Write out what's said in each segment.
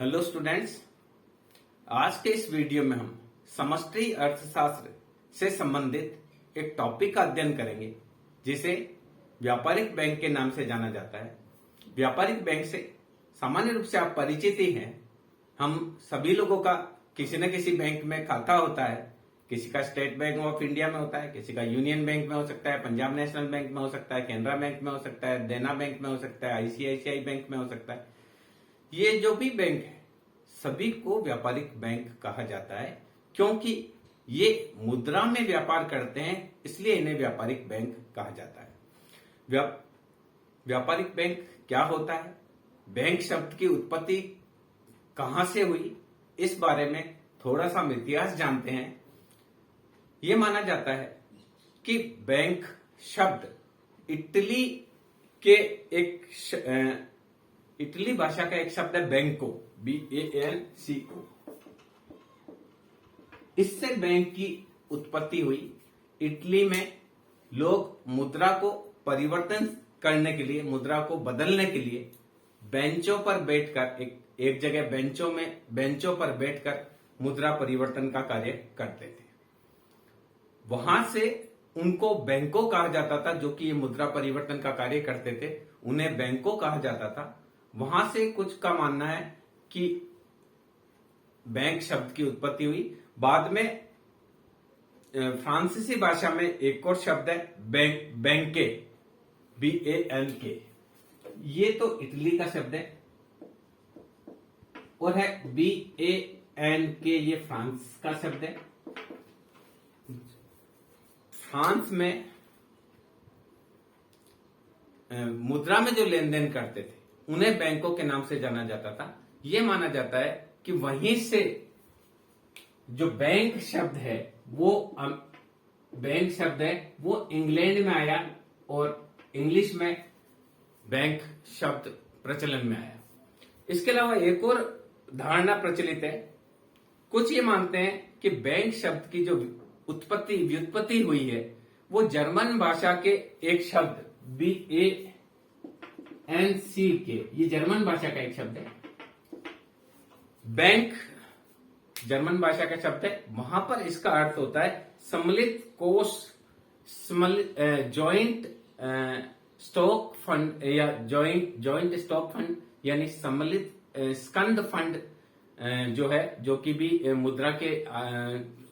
Hello students, आज के इस वीडियो में हम समष्टि अर्थशास्त्र से संबंधित एक टॉपिक का अध्ययन करेंगे जिसे व्यापारिक बैंक के नाम से जाना जाता है। व्यापारिक बैंक से सामान्य रूप से आप परिचित ही हैं। हम सभी लोगों का किसी न किसी बैंक में खाता होता है। किसी का स्टेट बैंक ऑफ इंडिया में होता है, किसी का यूनियन बैंक में हो सकता है, पंजाब नेशनल बैंक में हो सकता है, केनरा बैंक में हो सकता है, देना बैंक में हो सकता है, आईसीआईसीआई बैंक में हो सकता है। ये जो भी बैंक है सभी को व्यापारिक बैंक कहा जाता है, क्योंकि ये मुद्रा में व्यापार करते हैं, इसलिए इन्हें व्यापारिक बैंक कहा जाता है। व्यापारिक बैंक क्या होता है, बैंक शब्द की उत्पत्ति कहां से हुई, इस बारे में थोड़ा सा हम इतिहास जानते हैं। यह माना जाता है कि बैंक शब्द इटली के इटली भाषा का एक शब्द है बैंको, BANCO। इससे बैंक की उत्पत्ति हुई। इटली में लोग मुद्रा को परिवर्तन करने के लिए, मुद्रा को बदलने के लिए बेंचों पर बैठकर एक जगह बेंचों पर बैठकर मुद्रा परिवर्तन का कार्य करते थे। वहां से उनको बैंकों कहा जाता था, जो कि ये मुद्रा परिवर्तन का कार्य करते थे, उन्हें बैंकों कहा जाता था। वहां से कुछ का मानना है कि बैंक शब्द की उत्पत्ति हुई। बाद में फ्रांसीसी भाषा में एक और शब्द है बैंके, BANK। ये तो इटली का शब्द है, और है BANK, ये फ्रांस का शब्द है। फ्रांस में मुद्रा में जो लेन देन करते थे उन्हें बैंकों के नाम से जाना जाता था। यह माना जाता है कि वहीं से जो बैंक शब्द है वो इंग्लैंड में आया और इंग्लिश में बैंक शब्द प्रचलन में आया। इसके अलावा एक और धारणा प्रचलित है। कुछ ये मानते हैं कि बैंक शब्द की जो व्युत्पत्ति हुई है वो जर्मन भाषा के एक शब्द BANCK, ये जर्मन भाषा का एक शब्द है। बैंक जर्मन भाषा का शब्द है। वहां पर इसका अर्थ होता है सम्मिलित कोष, जॉइंट स्टॉक फंड या जॉइंट स्टॉक फंड, यानी सम्मिलित स्कंद फंड जो है, जो कि भी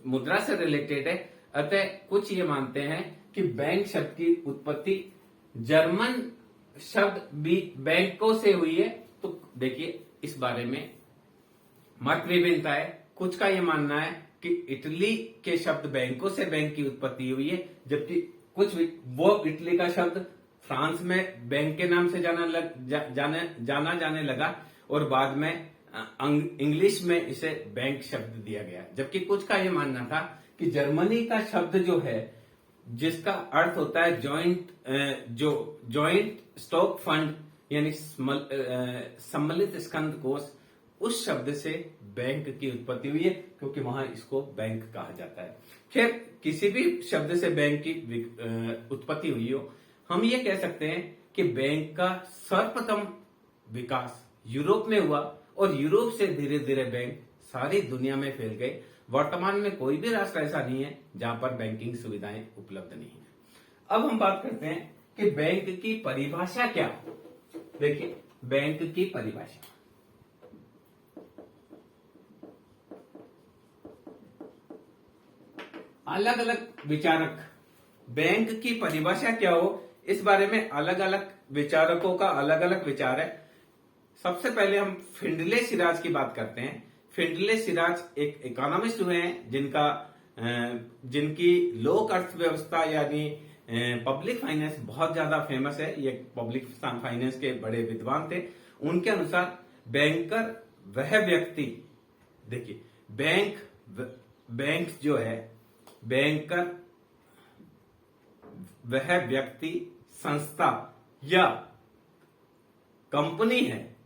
मुद्रा से रिलेटेड है। अतः कुछ ये मानते हैं कि बैंक शब्द की उत्पत्ति जर्मन शब्द भी बैंकों से हुई है। तो देखिए, इस बारे में मत विभिन्नता है। कुछ का यह मानना है कि इटली के शब्द बैंकों से बैंक की उत्पत्ति हुई है, जबकि कुछ वो इटली का शब्द फ्रांस में बैंक के नाम से जाना जाने लगा और बाद में इंग्लिश में इसे बैंक शब्द दिया गया। जबकि कुछ का यह मानना था कि जर्मनी का शब्द जो है, जिसका अर्थ होता है जॉइंट स्टॉक फंड, यानी सम्मिलित स्कंद कोष, उस शब्द से बैंक की उत्पत्ति हुई है, क्योंकि वहां इसको बैंक कहा जाता है। खैर, किसी भी शब्द से बैंक की उत्पत्ति हुई हो, हम ये कह सकते हैं कि बैंक का सर्वप्रथम विकास यूरोप में हुआ और यूरोप से धीरे धीरे बैंक सारी दुनिया में फैल गए। वर्तमान में कोई भी राष्ट्र ऐसा नहीं है जहां पर बैंकिंग सुविधाएं उपलब्ध नहीं है। अब हम बात करते हैं कि बैंक की परिभाषा क्या है। देखिए, बैंक की परिभाषा अलग अलग विचारक बैंक की परिभाषा क्या हो, इस बारे में अलग अलग विचारकों का अलग अलग विचार है। सबसे पहले हम फिंडले सिराज की बात करते हैं। फिंडले सिराज एक इकोनॉमिस्ट हुए हैं जिनकी लोक अर्थव्यवस्था यानी पब्लिक फाइनेंस बहुत ज्यादा फेमस है। ये पब्लिक फाइनेंस के बड़े विद्वान थे। उनके अनुसार बैंकर वह व्यक्ति, देखिए, बैंक जो है, बैंकर वह व्यक्ति, संस्था या कंपनी है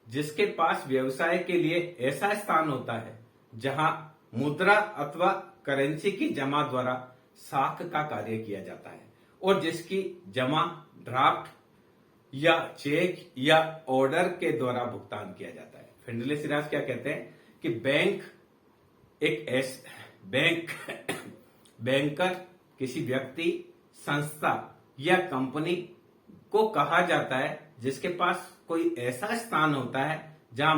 जिसके पास व्यवसाय के लिए ऐसा स्थान होता है जहां मुद्रा अथवा करेंसी की जमा द्वारा साख का कार्य किया जाता है और जिसकी जमा ड्राफ्ट या चेक या ऑर्डर के द्वारा भुगतान किया जाता है। फिंडले सिराज क्या कहते हैं कि बैंक बैंकर किसी व्यक्ति, संस्था या कंपनी को कहा जाता है जिसके पास कोई ऐसा स्थान होता है जहां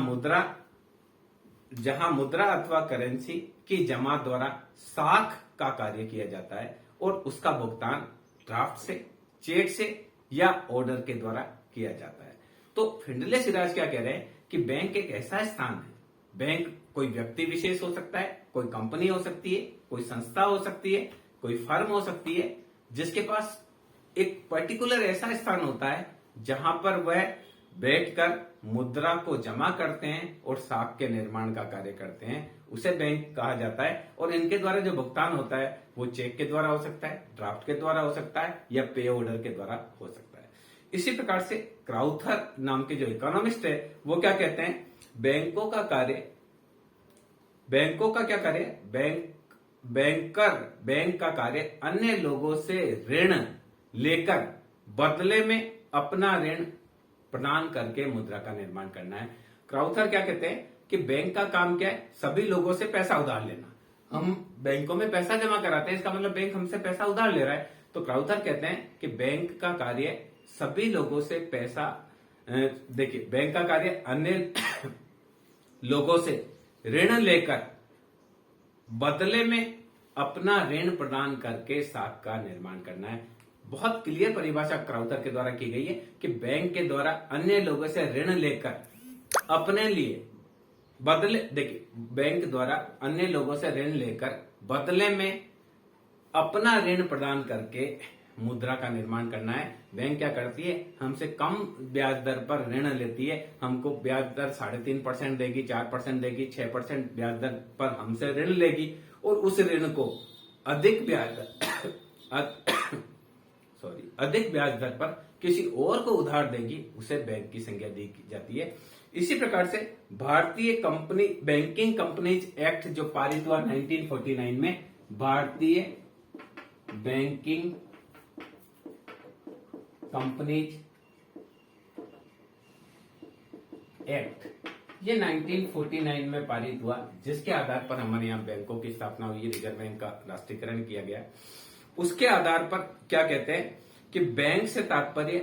मुद्रा अथवा करेंसी की जमा द्वारा साख का कार्य किया जाता है और उसका भुगतान ड्राफ्ट से, चेक से या ऑर्डर के द्वारा किया जाता है। तो फिंडले सिराज क्या कह रहे हैं कि बैंक एक ऐसा स्थान है, बैंक कोई व्यक्ति विशेष हो सकता है, कोई कंपनी हो सकती है, कोई संस्था हो सकती है, कोई फर्म हो सकती है, जिसके पास एक पर्टिकुलर ऐसा स्थान होता है जहां पर वह बैठकर मुद्रा को जमा करते हैं और साख के निर्माण का कार्य करते हैं, उसे बैंक कहा जाता है। और इनके द्वारा जो भुगतान होता है वो चेक के द्वारा हो सकता है, ड्राफ्ट के द्वारा हो सकता है या पे ऑर्डर के द्वारा हो सकता है। इसी प्रकार से क्राउथर नाम के जो इकोनॉमिस्ट है वो क्या कहते हैं, बैंकों का क्या कार्य, बैंक का कार्य अन्य लोगों से ऋण लेकर बदले में अपना ऋण प्रदान करके मुद्रा का निर्माण करना है। क्राउथर क्या कहते हैं कि बैंक का काम क्या है, सभी लोगों से पैसा उधार लेना। हम बैंकों में पैसा जमा कराते हैं, इसका मतलब बैंक हमसे पैसा उधार ले रहा है। तो क्राउथर कहते हैं कि बैंक का कार्य सभी लोगों से पैसा, देखिए बैंक का कार्य अन्य लोगों से ऋण लेकर बदले में अपना ऋण प्रदान करके साख का निर्माण करना है। बहुत क्लियर परिभाषा क्राउथर के द्वारा की गई है कि बैंक के द्वारा अन्य लोगों से ऋण लेकर अपने लिए देखिए बैंक द्वारा अन्य लोगों से ऋण लेकर बदले में अपना ऋण प्रदान करके मुद्रा का निर्माण करना है। बैंक क्या करती है, हमसे कम ब्याज दर पर ऋण लेती है, हमको ब्याज दर 3.5% देगी, 4% देगी, 6% ब्याज दर पर हमसे ऋण लेगी और उस ऋण को अधिक ब्याज दर पर किसी और को उधार देगी, उसे बैंक की संज्ञा दी जाती है। इसी प्रकार से भारतीय बैंकिंग कंपनीज एक्ट जो पारित हुआ 1949 में, भारतीय बैंकिंग कंपनीज एक्ट ये 1949 में पारित हुआ, जिसके आधार पर हमारे यहाँ बैंकों की स्थापना हुई, रिजर्व बैंक का राष्ट्रीयकरण किया गया। उसके आधार पर क्या कहते हैं कि बैंक से तात्पर्य,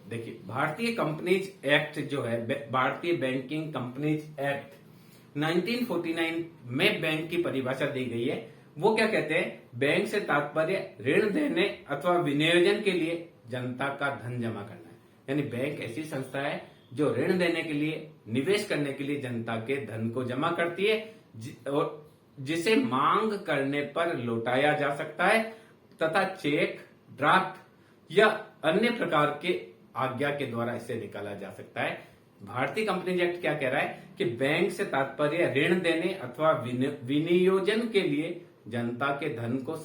देखिए भारतीय कंपनीज एक्ट जो है, भारतीय बैंकिंग कंपनीज एक्ट 1949 में बैंक की परिभाषा दी गई है। वो क्या कहते हैं, बैंक से तात्पर्य ऋण देने अथवा विनियोजन के लिए जनता का धन जमा करना है। यानी बैंक ऐसी संस्था है जो ऋण देने के लिए, निवेश करने के लिए जनता के धन को जमा करती है और जिसे मांग करने पर लौटाया जा सकता है तथा चेक, ड्राफ्ट या अन्य प्रकार के आज्ञा के द्वारा इसे निकाला जा सकता है। भारतीय कंपनीज एक्ट क्या कह रहा है कि बैंक से तात्पर्य ऋण देने अथवा विनियोजन के लिए जनता के धन को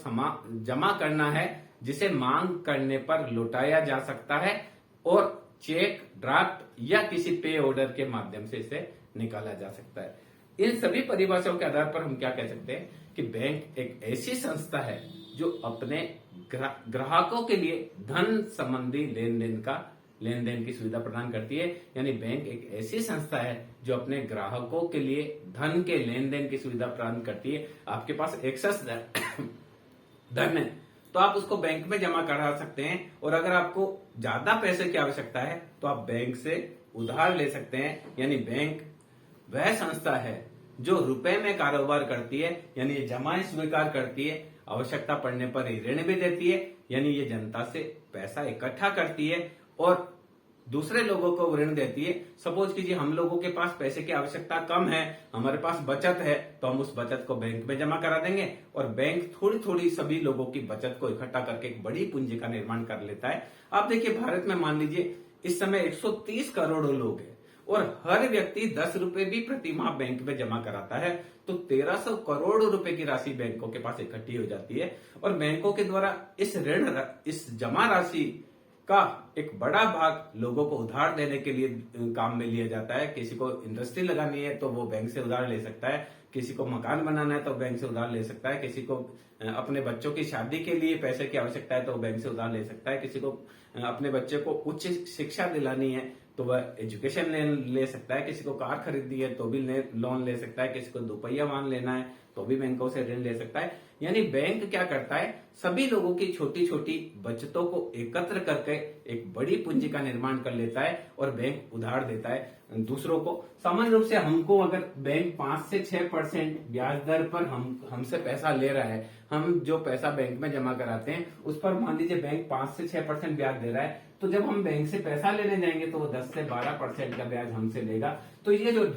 जमा करना है, जिसे मांग करने पर लौटाया जा सकता है और चेक, ड्राफ्ट या किसी पे ऑर्डर के माध्यम से इसे निकाला जा सकता है। इन सभी परिभाषाओं के आधार पर हम क्या कह सकते हैं कि बैंक एक ऐसी संस्था है जो अपने ग्राहकों के लिए धन संबंधी लेन देन की सुविधा प्रदान करती है। यानी बैंक एक ऐसी संस्था है जो अपने ग्राहकों के लिए धन के लेन देन की सुविधा प्रदान करती है। आपके पास एक्सेस धन है तो आप उसको बैंक में जमा करा सकते हैं, और अगर आपको ज्यादा पैसे की आवश्यकता है तो आप बैंक से उधार ले सकते हैं। यानी बैंक वह संस्था है जो रुपए में कारोबार करती है, यानी ये जमाएं स्वीकार करती है, आवश्यकता पड़ने पर ही ऋण भी देती है। यानी ये जनता से पैसा इकट्ठा करती है और दूसरे लोगों को ऋण देती है। सपोज कीजिए हम लोगों के पास पैसे की आवश्यकता कम है, हमारे पास बचत है, तो हम उस बचत को बैंक में जमा करा देंगे और बैंक थोड़ी थोड़ी सभी लोगों की बचत को इकट्ठा करके एक बड़ी पूंजी का निर्माण कर लेता है। आप देखिए भारत में मान लीजिए इस समय 130 करोड़ लोग हैं और हर व्यक्ति 10 रुपए भी प्रति माह बैंक में जमा कराता है, तो 1300 करोड़ रुपए की राशि बैंकों के पास इकट्ठी हो जाती है। और बैंकों के द्वारा इस जमा राशि का एक बड़ा भाग लोगों को उधार देने के लिए काम में लिया जाता है। किसी को इंडस्ट्री लगानी है तो वो बैंक से उधार ले सकता है, किसी को मकान बनाना है तो बैंक से उधार ले सकता है, किसी को अपने बच्चों की शादी के लिए पैसे की आवश्यकता है तो बैंक से उधार ले सकता है, किसी को अपने बच्चे को उच्च शिक्षा दिलानी है तो वह एजुकेशन ले सकता है, किसी को कार खरीदनी है तो भी लोन ले सकता है, किसी को दोपहिया वाहन लेना है तो भी बैंकों से ऋण ले सकता है। यानी बैंक क्या करता है, सभी लोगों की छोटी छोटी बचतों को एकत्र करके एक बड़ी पूंजी का निर्माण कर लेता है और बैंक उधार देता है दूसरों को। सामान्य रूप से हमको अगर बैंक 5 से 6% ब्याज दर पर हमसे पैसा ले रहा है, हम जो पैसा बैंक में जमा कराते हैं उस पर मान लीजिए बैंक 5 से 6% ब्याज दे रहा है, तो जब हम बैंक से पैसा लेने जाएंगे तो वो 10 से 12% का ब्याज हमसे लेगा। तो ये जो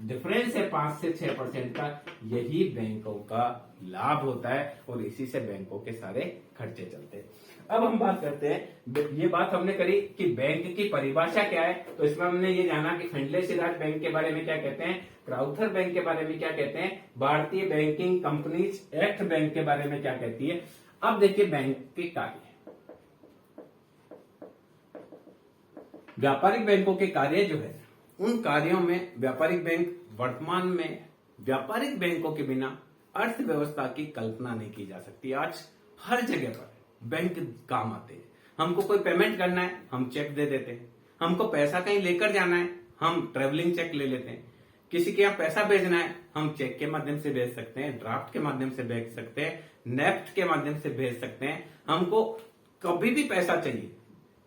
डिफरेंस है 5 से 6% का, यही बैंकों का लाभ होता है और इसी से बैंकों के सारे खर्चे चलते हैं। अब हम बात करते हैं, ये बात हमने करी कि बैंक की परिभाषा क्या है, तो इसमें हमने ये जाना कि फिंडले सिराज बैंक के बारे में क्या कहते हैं, क्राउथर बैंक के बारे में क्या कहते हैं, भारतीय बैंकिंग कंपनीज एक्ट बैंक के बारे में क्या कहती है। अब देखिए बैंक के कार्य, व्यापारिक बैंकों के कार्य जो है, उन कार्यों में व्यापारिक बैंक वर्तमान में व्यापारिक बैंकों के बिना अर्थव्यवस्था की कल्पना नहीं की जा सकती। आज हर जगह पर बैंक काम आते हैं। हमको कोई पेमेंट करना है, हम चेक दे देते हैं। हमको पैसा कहीं लेकर जाना है, हम ट्रेवलिंग चेक ले लेते हैं। किसी के यहाँ पैसा भेजना है, हम चेक के माध्यम से भेज सकते हैं, ड्राफ्ट के माध्यम से भेज सकते हैं, नेफ्ट के माध्यम से भेज सकते हैं। हमको कभी भी पैसा चाहिए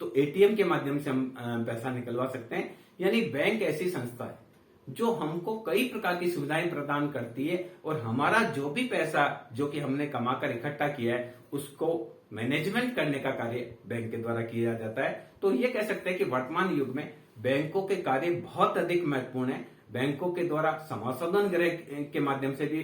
तो एटीएम के माध्यम से हम पैसा निकलवा सकते हैं। यानी बैंक ऐसी संस्था है जो हमको कई प्रकार की सुविधाएं प्रदान करती है और हमारा जो भी पैसा जो कि हमने कमाकर इकट्ठा किया है उसको मैनेजमेंट करने का कार्य बैंक के द्वारा किया जाता है। तो ये कह सकते हैं कि वर्तमान युग में बैंकों के कार्य बहुत अधिक महत्वपूर्ण है। बैंकों के द्वारा समाशोधन गृह के माध्यम से भी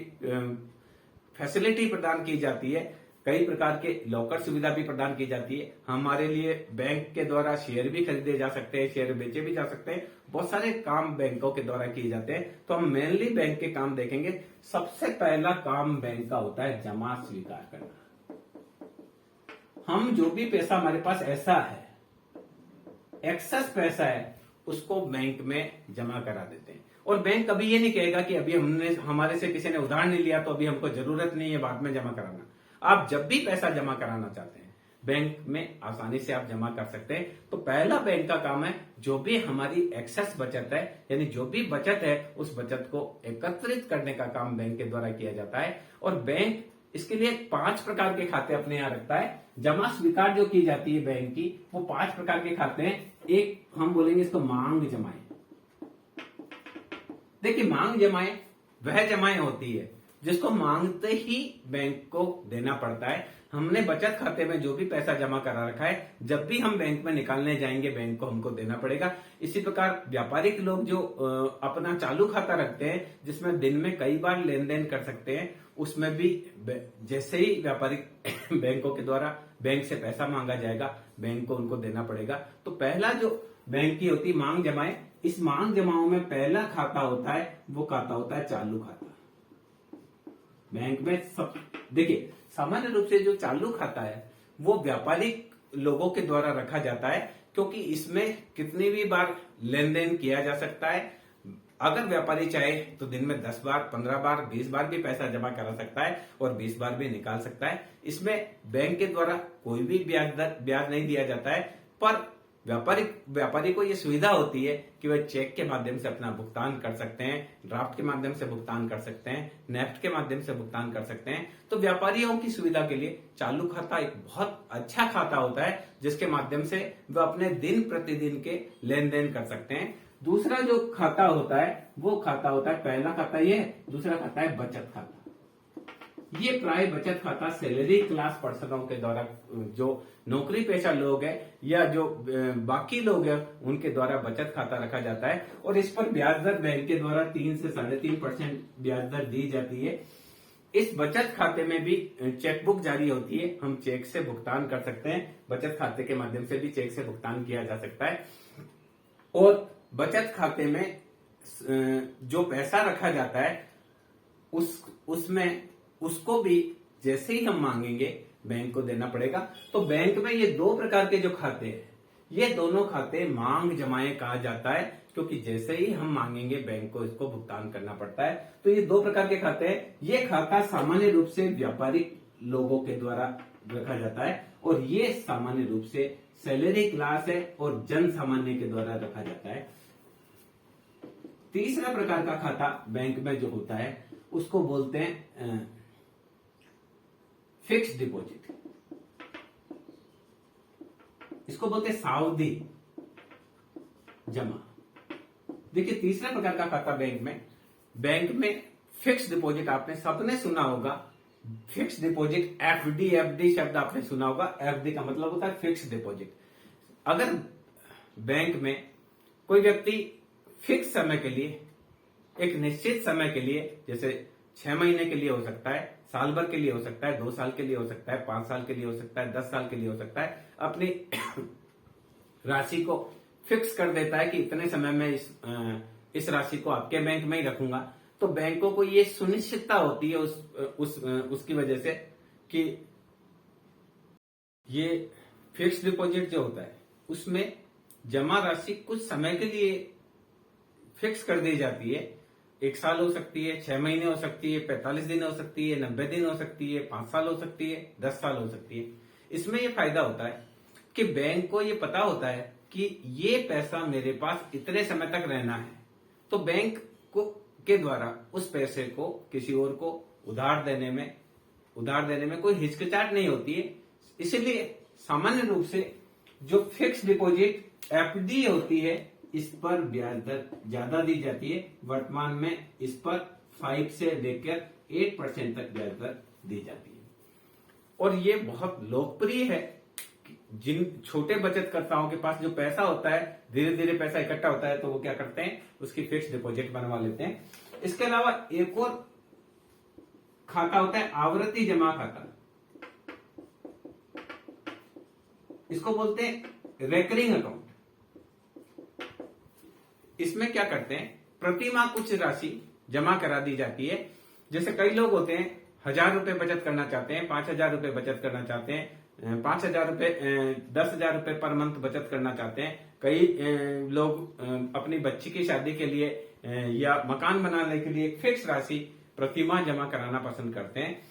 फैसिलिटी प्रदान की जाती है, कई प्रकार के लॉकर सुविधा भी प्रदान की जाती है। हमारे लिए बैंक के द्वारा शेयर भी खरीदे जा सकते हैं, शेयर बेचे भी जा सकते हैं। बहुत सारे काम बैंकों के द्वारा किए जाते हैं। तो हम मेनली बैंक के काम देखेंगे। सबसे पहला काम बैंक का होता है जमा स्वीकार करना। हम जो भी पैसा हमारे पास ऐसा है, एक्सेस पैसा है, उसको बैंक में जमा करा देते हैं। और बैंक कभी ये नहीं कहेगा कि अभी हमारे से किसी ने उधार नहीं लिया तो अभी हमको जरूरत नहीं है, बाद में जमा कराना। आप जब भी पैसा जमा कराना चाहते हैं बैंक में आसानी से आप जमा कर सकते हैं। तो पहला बैंक का काम है जो भी हमारी एक्सेस बचत है, यानी जो भी बचत है उस बचत को एकत्रित करने का काम बैंक के द्वारा किया जाता है। और बैंक इसके लिए 5 प्रकार के खाते अपने यहाँ रखता है। जमा स्वीकार जो की जाती है बैंक की, वो 5 प्रकार के खाते हैं। एक हम बोलेंगे इसको मांग जमाएं। देखिए मांग जमाएं वह जमाएं होती है जिसको मांगते ही बैंक को देना पड़ता है। हमने बचत खाते में जो भी पैसा जमा करा रखा है, जब भी हम बैंक में निकालने जाएंगे बैंक को हमको देना पड़ेगा। इसी प्रकार व्यापारिक लोग जो अपना चालू खाता रखते हैं जिसमें दिन में कई बार लेन देन कर सकते हैं, उसमें भी जैसे ही व्यापारिक बैंकों के द्वारा बैंक से पैसा मांगा जाएगा बैंक को उनको देना पड़ेगा। तो पहला जो बैंक की होती मांग जमाएं, इस मांग जमाओं में पहला खाता होता है, वो खाता होता है चालू खाता। बैंक में सब देखिए सामान्य रूप से जो चालू खाता है वो व्यापारिक लोगों के द्वारा रखा जाता है, क्योंकि इसमें कितनी भी बार लेन देन किया जा सकता है। अगर व्यापारी चाहे तो दिन में 10 बार, 15 बार, 20 बार भी पैसा जमा करा सकता है और 20 बार भी निकाल सकता है। इसमें बैंक के द्वारा कोई भी ब्याज नहीं दिया जाता है, पर व्यापारी को ये सुविधा होती है कि वह चेक के माध्यम से अपना भुगतान कर सकते हैं, ड्राफ्ट के माध्यम से भुगतान कर सकते हैं, नेफ्ट के माध्यम से भुगतान कर सकते हैं। तो व्यापारियों की सुविधा के लिए चालू खाता एक बहुत अच्छा खाता होता है जिसके माध्यम से वह अपने दिन प्रतिदिन के लेन देन कर सकते हैं। दूसरा जो खाता होता है वो खाता होता है, पहला खाता ये है, दूसरा खाता है बचत खाता। ये प्राय बचत खाता सैलरी क्लास पर्सनों के द्वारा, जो नौकरी पेशा लोग हैं या जो बाकी लोग हैं उनके द्वारा बचत खाता रखा जाता है। और इस पर ब्याज दर बैंक के द्वारा 3 से 3.5% ब्याज दर दी जाती है। इस बचत खाते में भी चेकबुक जारी होती है, हम चेक से भुगतान कर सकते हैं। बचत खाते के माध्यम से भी चेक से भुगतान किया जा सकता है। और बचत खाते में जो पैसा रखा जाता है उसमें उसको भी जैसे ही हम मांगेंगे बैंक को देना पड़ेगा। तो बैंक में ये 2 प्रकार के जो खाते हैं, ये दोनों खाते मांग जमाएं कहा जाता है, क्योंकि जैसे ही हम मांगेंगे बैंक को इसको भुगतान करना पड़ता है। तो ये 2 प्रकार के खाते हैं। ये खाता सामान्य रूप से व्यापारिक लोगों के द्वारा रखा जाता है और ये सामान्य रूप से सैलरी क्लास है और जन सामान्य के द्वारा रखा जाता है। तीसरा प्रकार का खाता बैंक में जो होता है उसको बोलते हैं फिक्स डिपॉजिट। इसको बोलते हैं सावधि जमा। देखिए, तीसरा प्रकार का खाता बैंक में फिक्स डिपॉजिट आपने सबने सुना होगा। फिक्स डिपॉजिट एफडी शब्द आपने सुना होगा। एफडी का मतलब होता है फिक्स डिपॉजिट। अगर बैंक में कोई व्यक्ति फिक्स समय के लिए, एक निश्चित समय के लिए, जैसे 6 महीने के लिए हो सकता है, साल भर के लिए हो सकता है, 2 साल के लिए हो सकता है, 5 साल के लिए हो सकता है, 10 साल के लिए हो सकता है, अपनी राशि को फिक्स कर देता है कि इतने समय में इस राशि को आपके बैंक में ही रखूंगा, तो बैंकों को ये सुनिश्चितता होती है उसकी वजह से कि ये फिक्स डिपॉजिट जो होता है उसमें जमा राशि कुछ समय के लिए फिक्स कर दी जाती है। 1 साल हो सकती है, 6 महीने हो सकती है, 45 दिन हो सकती है, 90 दिन हो सकती है, 5 साल हो सकती है, 10 साल हो सकती है। इसमें यह फायदा होता है कि बैंक को ये पता होता है कि ये पैसा मेरे पास इतने समय तक रहना है, तो बैंक को के द्वारा उस पैसे को किसी और को उधार देने में कोई हिचकिचाहट नहीं होती है। इसलिए सामान्य रूप से जो फिक्स डिपॉजिट एफडी होती है इस पर ब्याज दर ज्यादा दी जाती है। वर्तमान में इस पर 5 से लेकर 8% तक ब्याज दर दी जाती है और ये बहुत लोकप्रिय है। जिन छोटे बचतकर्ताओं के पास जो पैसा होता है, धीरे धीरे पैसा इकट्ठा होता है, तो वो क्या करते हैं, उसकी फिक्स डिपॉजिट बनवा लेते हैं। इसके अलावा एक और खाता होता है आवर्ती जमा खाता। इसको बोलते हैं रेकरिंग अकाउंट। इसमें क्या करते हैं, प्रति माह कुछ राशि जमा करा दी जाती है। जैसे कई लोग होते हैं 1000 रुपए बचत करना चाहते हैं, 5000 रुपए बचत करना चाहते हैं, 5000 रुपए 10,000 रुपए पर मंथ बचत करना चाहते हैं। कई लोग अपनी बच्ची की शादी के लिए या मकान बनाने के लिए एक फिक्स राशि प्रति माह जमा कराना पसंद करते हैं।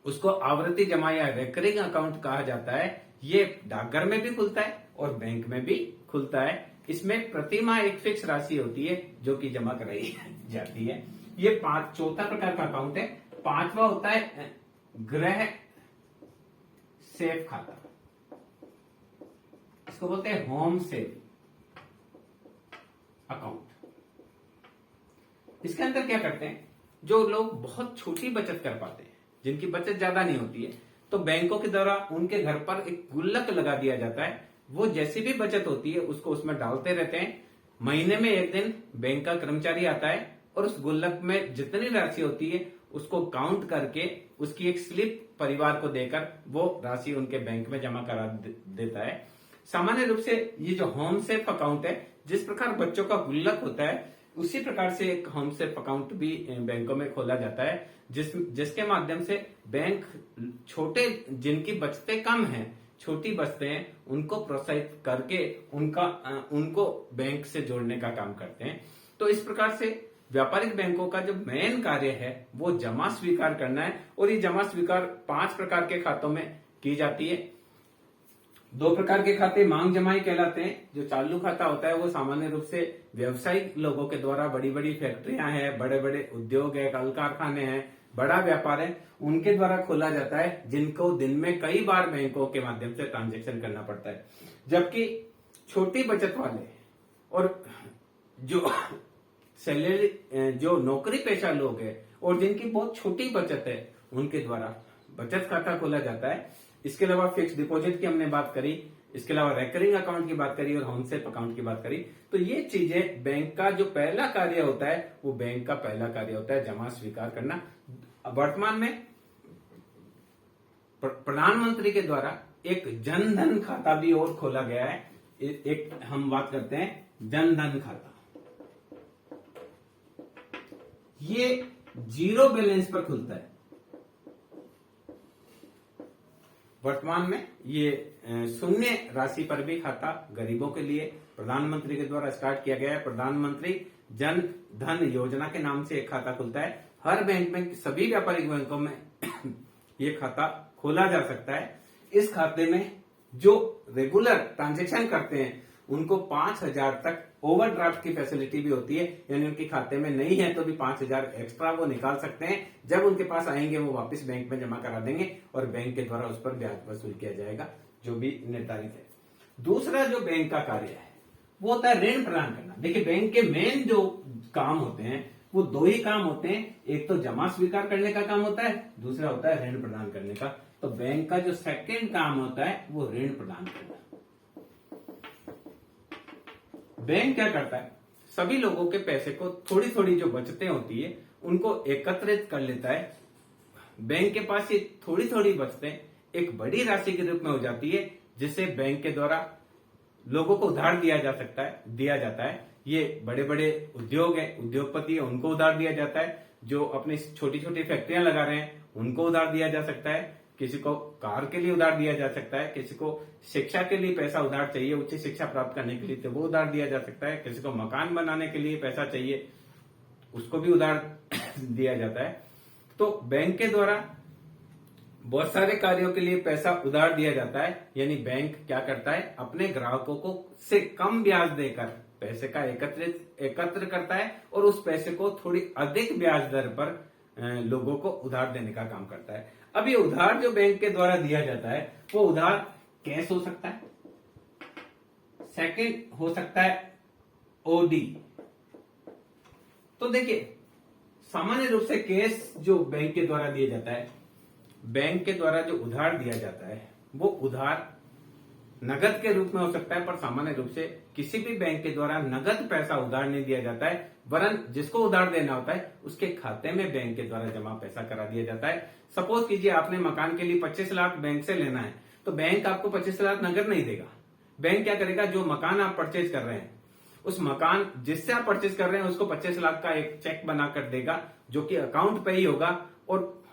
उसको आवर्ती जमा या रेकरिंग अकाउंट कहा जाता है। ये डाकघर में भी खुलता है और बैंक में भी खुलता है। इसमें प्रति माह एक फिक्स राशि होती है जो कि जमा कराई जाती है। ये चौथा प्रकार का अकाउंट है। पांचवा होता है गृह सेफ खाता। इसको बोलते हैं होम सेफ अकाउंट। इसके अंदर क्या करते हैं, जो लोग बहुत छोटी बचत कर पाते हैं, जिनकी बचत ज्यादा नहीं होती है, तो बैंकों के द्वारा उनके घर पर एक गुल्लक लगा दिया जाता है। वो जैसी भी बचत होती है उसको उसमें डालते रहते हैं। महीने में एक दिन बैंक का कर्मचारी आता है और उस गुल्लक में जितनी राशि होती है उसको काउंट करके उसकी एक स्लिप परिवार को देकर वो राशि उनके बैंक में जमा करा देता है। सामान्य रूप से ये जो होम सेफ अकाउंट है, जिस प्रकार बच्चों का गुल्लक होता है उसी प्रकार से एक होम सेफ अकाउंट भी बैंकों में खोला जाता है, जिसके माध्यम से बैंक छोटे, जिनकी बचतें कम हैं, छोटी बचतें हैं, उनको प्रोत्साहित करके उनको बैंक से जोड़ने का काम करते हैं। तो इस प्रकार से व्यापारिक बैंकों का जो मेन कार्य है वो जमा स्वीकार करना है और ये जमा स्वीकार 5 प्रकार के खातों में की जाती है। 2 प्रकार के खाते मांग जमाई कहलाते हैं। जो चालू खाता होता है वो सामान्य रूप से व्यवसायिक लोगों के द्वारा, बड़ी बड़ी फैक्ट्रियां हैं, बड़े बड़े उद्योग है, कल कारखाने हैं, बड़ा व्यापार है, उनके द्वारा खोला जाता है, जिनको दिन में कई बार बैंकों के माध्यम से ट्रांजैक्शन करना पड़ता है। जबकि छोटी बचत वाले और जो सैलरी, जो नौकरी पेशा लोग हैं और जिनकी बहुत छोटी बचत है, उनके द्वारा बचत खाता खोला जाता है। इसके अलावा फिक्स डिपॉजिट की हमने बात करी, इसके अलावा रेकरिंग अकाउंट की बात करी और होम सेफ अकाउंट की बात करी। तो ये चीजें बैंक का जो पहला कार्य होता है वो बैंक का पहला कार्य होता है जमा स्वीकार करना। वर्तमान में प्रधानमंत्री के द्वारा एक जन धन खाता भी और खोला गया है। एक हम बात करते हैं जन धन खाता। ये 0 बैलेंस पर खुलता है। वर्तमान में ये शून्य राशि पर भी खाता गरीबों के लिए प्रधानमंत्री के द्वारा स्टार्ट किया गया है। प्रधानमंत्री जन धन योजना के नाम से एक खाता खुलता है। हर बैंक में, सभी व्यापारिक बैंकों में ये खाता खोला जा सकता है। इस खाते में जो रेगुलर ट्रांजेक्शन करते हैं उनको 5,000 तक ओवरड्राफ्ट की फैसिलिटी भी होती है, यानी उनके खाते में नहीं है तो भी 5,000 एक्स्ट्रा वो निकाल सकते हैं। जब उनके पास आएंगे वो वापस बैंक में जमा करा देंगे और बैंक के द्वारा उस पर ब्याज वसूल किया जाएगा जो भी निर्धारित है। दूसरा जो बैंक का कार्य है वो होता है ऋण प्रदान करना। देखिए बैंक के मेन जो काम होते हैं वो दो ही काम होते हैं, एक तो जमा स्वीकार करने का काम होता है, दूसरा होता है ऋण प्रदान करने का। तो बैंक का जो सेकंड काम होता है वो ऋण प्रदान करना। बैंक क्या करता है, सभी लोगों के पैसे को थोड़ी थोड़ी जो बचतें होती है उनको एकत्रित कर लेता है। बैंक के पास ये थोड़ी थोड़ी बचतें एक बड़ी राशि के रूप में हो जाती है, जिसे बैंक के द्वारा लोगों को उधार दिया जाता है। ये बड़े बड़े उद्योग है, उद्योगपति है, उनको उधार दिया जाता है। जो अपनी छोटी छोटी फैक्ट्रियां लगा रहे हैं उनको उधार दिया जा सकता है। किसी को कार के लिए उधार दिया जा सकता है, किसी को शिक्षा के लिए पैसा उधार चाहिए, उच्च शिक्षा प्राप्त करने के लिए तो वो उधार दिया जा सकता है। किसी को मकान बनाने के लिए पैसा चाहिए, उसको भी उधार दिया जाता है। तो बैंक के द्वारा बहुत सारे कार्यों के लिए पैसा उधार दिया जाता है, यानी बैंक क्या करता है, अपने ग्राहकों को से कम ब्याज देकर पैसे का एकत्र करता है और उस पैसे को थोड़ी अधिक ब्याज दर पर लोगों को उधार देने का काम करता है। अब ये उधार जो बैंक के द्वारा दिया जाता है वो उधार कैश हो सकता है, सेकंड हो सकता है ओडी। तो देखिए सामान्य रूप से कैश जो बैंक के द्वारा दिया जाता है, बैंक के द्वारा जो उधार दिया जाता है वो उधार नगद के रूप में हो सकता है, पर सामान्य रूप से किसी भी बैंक के द्वारा नगद पैसा उधार नहीं दिया जाता है, वरन जिसको उधार देना होता है उसके खाते में बैंक के द्वारा जमा पैसा करा दिया जाता है। सपोज कीजिए आपने मकान के लिए 25 लाख बैंक से लेना है, तो बैंक आपको 25 लाख नगद नहीं देगा। बैंक क्या करेगा, जो मकान आप परचेज कर रहे हैं उस मकान जिससे आप परचेज कर रहे हैं उसको 25 लाख का एक चेक बनाकर देगा, जो कि अकाउंट पे ही होगा, और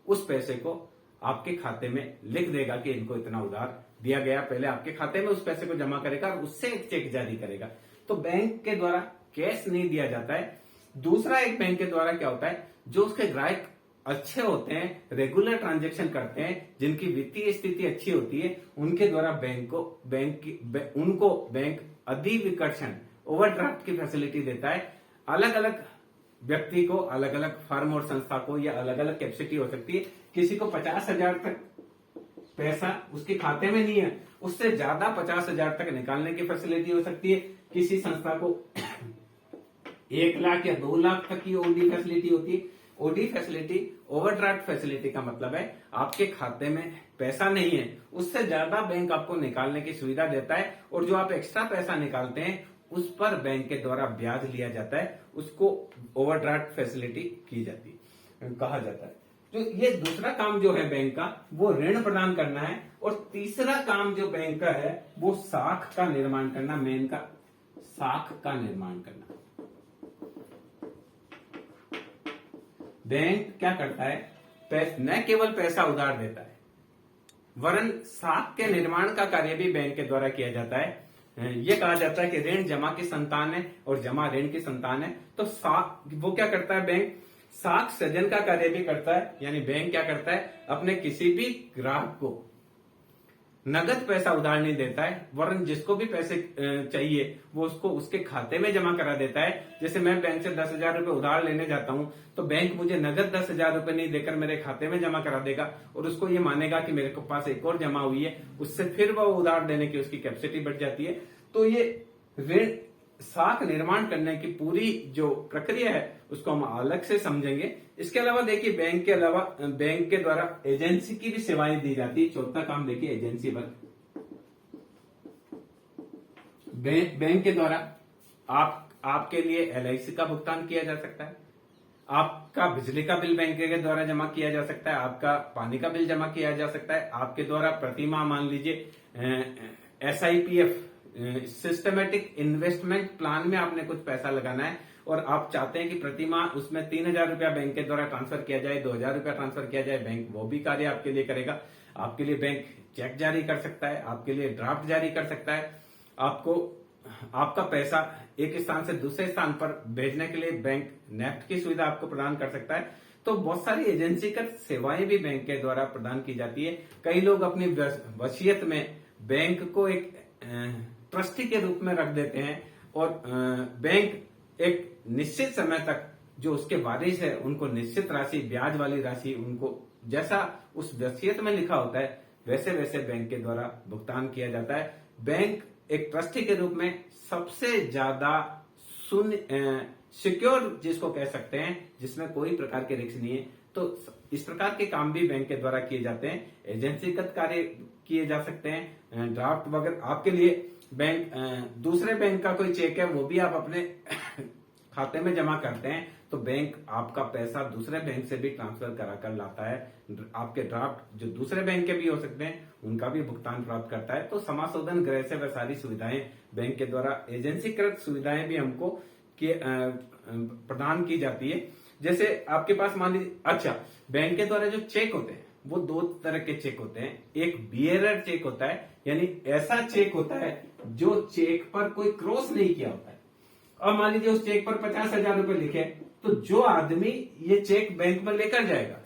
उस पैसे को आपके खाते में लिख देगा कि इनको इतना उधार दिया गया। पहले आपके खाते में उस पैसे को जमा करेगा और उससे एक चेक जारी करेगा। तो बैंक के द्वारा कैश नहीं दिया जाता है। दूसरा एक बैंक के द्वारा क्या होता है, जो उसके ग्राहक अच्छे होते हैं, रेगुलर ट्रांजैक्शन करते हैं, जिनकी वित्तीय स्थिति अच्छी होती है, उनके द्वारा उनको बैंक अधिविकर्षण ओवरड्राफ्ट की फैसिलिटी देता है। अलग अलग व्यक्ति को, अलग अलग फर्म और संस्था को या अलग अलग कैपेसिटी हो सकती है। किसी को 50,000 तक पैसा उसके खाते में नहीं है, उससे ज्यादा 50,000 तक निकालने की फैसिलिटी हो सकती है। किसी संस्था को 1 लाख या 2 लाख तक की ओडी फैसिलिटी होती है। ओडी फैसिलिटी, ओवरड्राफ्ट फैसिलिटी का मतलब है आपके खाते में पैसा नहीं है, उससे ज्यादा बैंक आपको निकालने की सुविधा देता है, और जो आप एक्स्ट्रा पैसा निकालते हैं उस पर बैंक के द्वारा ब्याज लिया जाता है, उसको ओवरड्राफ्ट फैसिलिटी कहा जाता है। तो ये दूसरा काम जो है बैंक का वो ऋण प्रदान करना है, और तीसरा काम जो बैंक का है वो साख का निर्माण करना, मेन का साख का निर्माण करना। बैंक क्या करता है, न केवल पैसा उधार देता है वरन साख के निर्माण का कार्य भी बैंक के द्वारा किया जाता है। ये कहा जाता है कि ऋण जमा की संतान है और जमा ऋण की संतान है। तो वो क्या करता है, बैंक साख सृजन का कार्य भी करता है। यानी बैंक क्या करता है, अपने किसी भी ग्राहक को नगद पैसा उधार नहीं देता है, वरन जिसको भी पैसे चाहिए वो उसको उसके खाते में जमा करा देता है। जैसे मैं बैंक से 10,000 रुपए उधार लेने जाता हूं तो बैंक मुझे नगद 10,000 रुपए नहीं देकर मेरे खाते में जमा करा देगा, और उसको ये मानेगा कि मेरे को पास एक और जमा हुई है, उससे फिर वो उधार देने की उसकी कैपेसिटी बढ़ जाती है। तो ये ऋण साख निर्माण करने की पूरी जो प्रक्रिया है उसको हम अलग से समझेंगे। इसके अलावा देखिए बैंक के अलावा बैंक के द्वारा एजेंसी की भी सेवाएं दी जाती है। चौथा काम देखिए एजेंसी वर्क। बैंक के द्वारा आपके लिए LIC का भुगतान किया जा सकता है, आपका बिजली का बिल बैंक के द्वारा जमा किया जा सकता है, आपका पानी का बिल जमा किया जा सकता है, आपके द्वारा प्रतिमाह मान लीजिए SIPF सिस्टमेटिक इन्वेस्टमेंट प्लान में आपने कुछ पैसा लगाना है और आप चाहते हैं कि प्रतिमाह उसमें 3,000 रुपया बैंक के द्वारा ट्रांसफर किया जाए, 2,000 रुपया ट्रांसफर किया जाए, बैंक वो भी कार्य आपके लिए करेगा। आपके लिए बैंक चेक जारी कर सकता है, आपके लिए ड्राफ्ट जारी कर सकता है, आपको आपका पैसा एक स्थान से दूसरे स्थान पर भेजने के लिए बैंक नेफ्ट की सुविधा आपको प्रदान कर सकता है। तो बहुत सारी एजेंसीगत सेवाएं भी बैंक के द्वारा प्रदान की जाती है। कई लोग अपनी वसीयत में बैंक को एक ट्रस्टी के रूप में रख देते हैं और बैंक एक निश्चित समय तक जो उसके वारिस है उनको निश्चित राशि, ब्याज वाली राशि, उनको जैसा उस वसीयत में लिखा होता है वैसे वैसे बैंक के द्वारा भुगतान किया जाता है। बैंक एक ट्रस्टी के रूप में सबसे ज्यादा सिक्योर जिसको कह सकते हैं, जिसमें कोई प्रकार के रिस्क नहीं है। तो इस प्रकार के काम भी बैंक के द्वारा किए जाते हैं। एजेंसीगत कार्य किए जा सकते हैं, ड्राफ्ट वगैरह आपके लिए बैंक दूसरे बैंक का कोई चेक है वो भी आप अपने खाते में जमा करते हैं तो बैंक आपका पैसा दूसरे बैंक से भी ट्रांसफर करा कर लाता है। आपके ड्राफ्ट जो दूसरे बैंक के भी हो सकते हैं उनका भी भुगतान प्राप्त करता है। तो समाशोधन गृह से वह सारी सुविधाएं बैंक के द्वारा, एजेंसीकृत सुविधाएं भी हमको प्रदान की जाती है। जैसे आपके पास मान लीजिए, अच्छा, बैंक के द्वारा जो चेक होते हैं वो दो तरह के चेक होते हैं। एक बियरर चेक होता है, यानी ऐसा चेक होता है जो चेक पर कोई क्रॉस नहीं किया होता है। और मान लीजिए उस चेक पर 50,000 रुपए लिखे, तो जो आदमी ये चेक बैंक में लेकर जाएगा,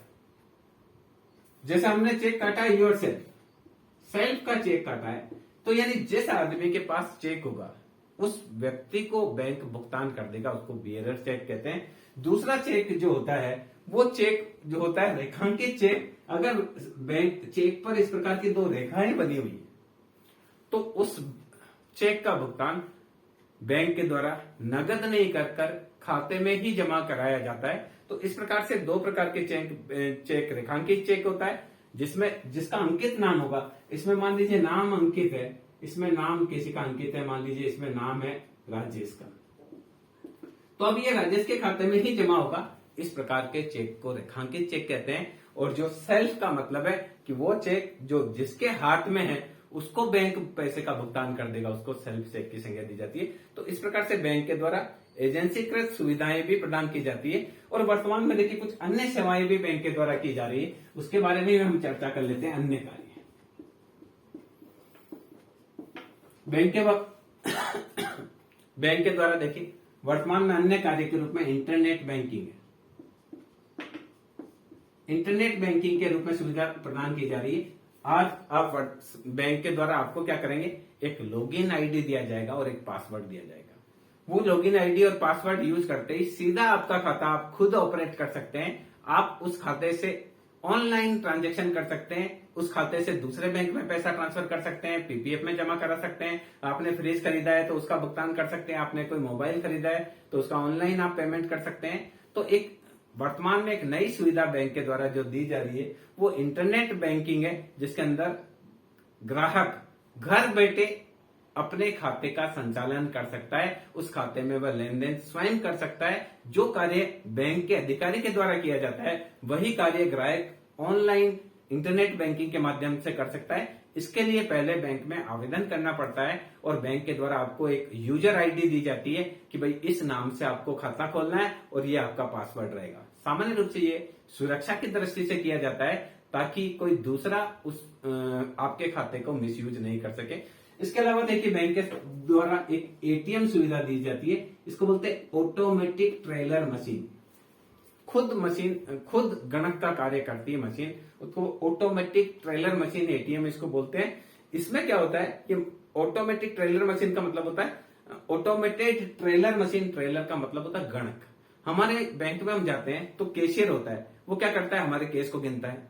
जैसे हमने चेक काटा है योर सेल्फ का चेक काटा है, तो यानी जिस आदमी के पास चेक होगा उस व्यक्ति को बैंक भुगतान कर देगा, उसको बियरर चेक कहते हैं। दूसरा चेक जो होता है वो चेक जो होता है रेखांकित चेक। अगर बैंक चेक पर इस प्रकार की दो रेखाएं बनी हुई है तो उस चेक का भुगतान बैंक के द्वारा नगद नहीं कर खाते में ही जमा कराया जाता है। तो इस प्रकार से दो प्रकार के चेक रेखांकित चेक होता है जिसका अंकित नाम होगा। इसमें मान लीजिए नाम अंकित है, इसमें नाम किसी का अंकित है, मान लीजिए इसमें नाम है राजेश का, तो अब ये राजेश के खाते में ही जमा होगा। इस प्रकार के चेक को रेखांकित चेक कहते हैं। और जो सेल्फ का मतलब है कि वो चेक जो जिसके हाथ में है उसको बैंक पैसे का भुगतान कर देगा, उसको सेल्फ चेक की संज्ञा दी जाती है। तो इस प्रकार से बैंक के द्वारा एजेंसीकृत सुविधाएं भी प्रदान की जाती है। और वर्तमान में देखिए कुछ अन्य सेवाएं भी बैंक के द्वारा की जा रही है, उसके बारे में हम चर्चा कर लेते हैं। अन्य कार्य बैंक के द्वारा देखिए वर्तमान में अन्य कार्य के रूप में इंटरनेट बैंकिंग है। इंटरनेट बैंकिंग के रूप में सुविधा प्रदान की जा रही है। आज आप बैंक के द्वारा आपको क्या करेंगे, एक लॉगिन आईडी दिया जाएगा और एक पासवर्ड दिया जाएगा। वो लॉगिन आईडी और पासवर्ड यूज करते ही सीधा आपका खाता आप खुद ऑपरेट कर सकते हैं। आप उस खाते से ऑनलाइन ट्रांजैक्शन कर सकते हैं, उस खाते से दूसरे बैंक में पैसा ट्रांसफर कर सकते हैं, पीपीएफ में जमा करा सकते हैं। आपने फ्रिज खरीदा है तो उसका भुगतान कर सकते हैं, आपने कोई मोबाइल खरीदा है तो उसका ऑनलाइन आप पेमेंट कर सकते हैं। तो एक वर्तमान में एक नई सुविधा बैंक के द्वारा जो दी जा रही है वो इंटरनेट बैंकिंग है, जिसके अंदर ग्राहक घर बैठे अपने खाते का संचालन कर सकता है। उस खाते में वह लेन देन स्वयं कर सकता है। जो कार्य बैंक के अधिकारी के द्वारा किया जाता है वही कार्य ग्राहक ऑनलाइन इंटरनेट बैंकिंग के माध्यम से कर सकता है। इसके लिए पहले बैंक में आवेदन करना पड़ता है और बैंक के द्वारा आपको एक यूजर आईडी दी जाती है कि भाई इस नाम से आपको खाता खोलना है और ये आपका पासवर्ड रहेगा। सामान्य रूप से ये सुरक्षा की दृष्टि से किया जाता है ताकि कोई दूसरा उस आपके खाते को मिसयूज नहीं कर सके। इसके अलावा देखिए बैंक के द्वारा एक एटीएम सुविधा दी जाती है, इसको बोलते हैं ऑटोमेटिक ट्रेलर मशीन। खुद गणक का कार्य करती है मशीन, उसको ऑटोमेटिक ट्रेलर मशीन एटीएम इसको बोलते हैं। इसमें क्या होता है कि ऑटोमेटिक ट्रेलर मशीन का मतलब होता है ऑटोमेटेड ट्रेलर मशीन। ट्रेलर का मतलब होता है गणक। हमारे बैंक में हम जाते हैं तो कैशियर होता है, वो क्या करता है, हमारे केस को गिनता है,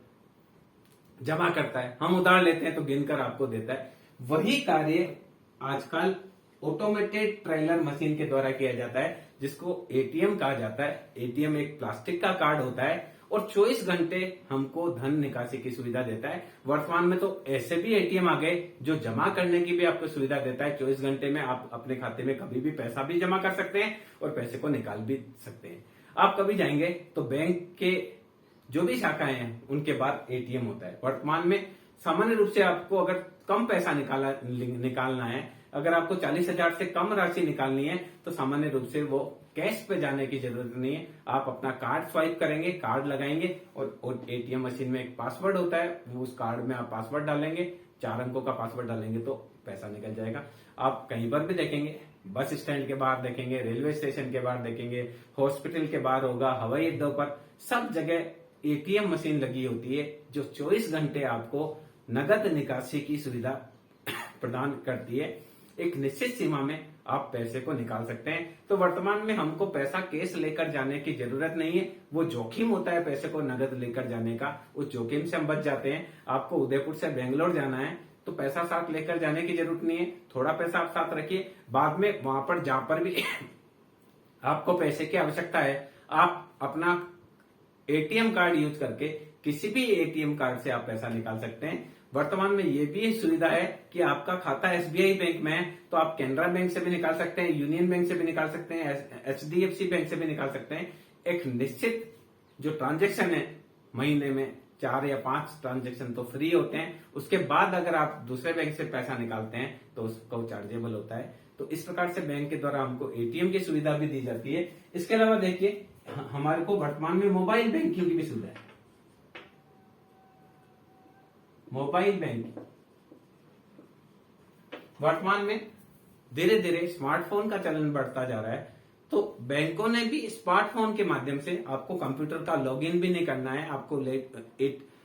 जमा करता है, हम उधार लेते हैं तो गिनकर आपको देता है। वही कार्य आजकल ऑटोमेटेड ट्रेलर मशीन के द्वारा किया जाता है, जिसको एटीएम कहा जाता है। एटीएम एक प्लास्टिक का कार्ड होता है और 24 घंटे हमको धन निकासी की सुविधा देता है। वर्तमान में तो ऐसे भी एटीएम आ गए जो जमा करने की भी आपको सुविधा देता है। 24 घंटे में आप अपने खाते में कभी भी पैसा भी जमा कर सकते हैं और पैसे को निकाल भी सकते हैं। आप कभी जाएंगे तो बैंक के जो भी शाखाएं हैं उनके बाद एटीएम होता है। वर्तमान में सामान्य रूप से आपको अगर कम पैसा निकालना है, अगर आपको 40,000 से कम राशि निकालनी है तो सामान्य रूप से वो कैश पे जाने की जरूरत नहीं है। आप अपना कार्ड स्वाइप करेंगे, कार्ड लगाएंगे और एटीएम मशीन में एक पासवर्ड होता है, वो उस कार्ड में आप पासवर्ड डालेंगे, 4 अंकों का पासवर्ड डालेंगे तो पैसा निकल जाएगा। आप कहीं पर भी देखेंगे, बस स्टैंड के बाहर देखेंगे, रेलवे स्टेशन के बाहर देखेंगे, हॉस्पिटल के बाहर होगा, हवाई अड्डों पर, सब जगह एटीएम मशीन लगी होती है जो 24 घंटे आपको नगद निकासी की सुविधा प्रदान करती है। एक निश्चित सीमा में आप पैसे को निकाल सकते हैं। तो वर्तमान में हमको पैसा कैश लेकर जाने की जरूरत नहीं है। वो जोखिम होता है पैसे को नगद लेकर जाने का, उस जोखिम से हम बच जाते हैं। आपको उदयपुर से बेंगलोर जाना है तो पैसा साथ लेकर जाने की जरूरत नहीं है। थोड़ा पैसा आप साथ रखिए, बाद में वहां पर जहां पर भी आपको पैसे की आवश्यकता है, आप अपना एटीएम कार्ड यूज करके किसी भी एटीएम कार्ड से आप पैसा निकाल सकते हैं। वर्तमान में ये भी सुविधा है कि आपका खाता एसबीआई बैंक में है तो आप कैनरा बैंक से भी निकाल सकते हैं, यूनियन बैंक से भी निकाल सकते हैं, एचडीएफसी बैंक से भी निकाल सकते हैं। एक निश्चित जो ट्रांजेक्शन है, महीने में 4 या 5 ट्रांजेक्शन तो फ्री होते हैं। उसके बाद अगर आप दूसरे बैंक से पैसा निकालते हैं तो उसको चार्जेबल होता है। तो इस प्रकार से बैंक के द्वारा हमको एटीएम की सुविधा भी दी जाती है। इसके अलावा देखिए हमारे को वर्तमान में मोबाइल बैंकिंग की भी सुविधा है। मोबाइल बैंकिंग वर्तमान में धीरे धीरे स्मार्टफोन का चलन बढ़ता जा रहा है, तो बैंकों ने भी स्मार्टफोन के माध्यम से आपको कंप्यूटर का लॉगिन भी नहीं करना है,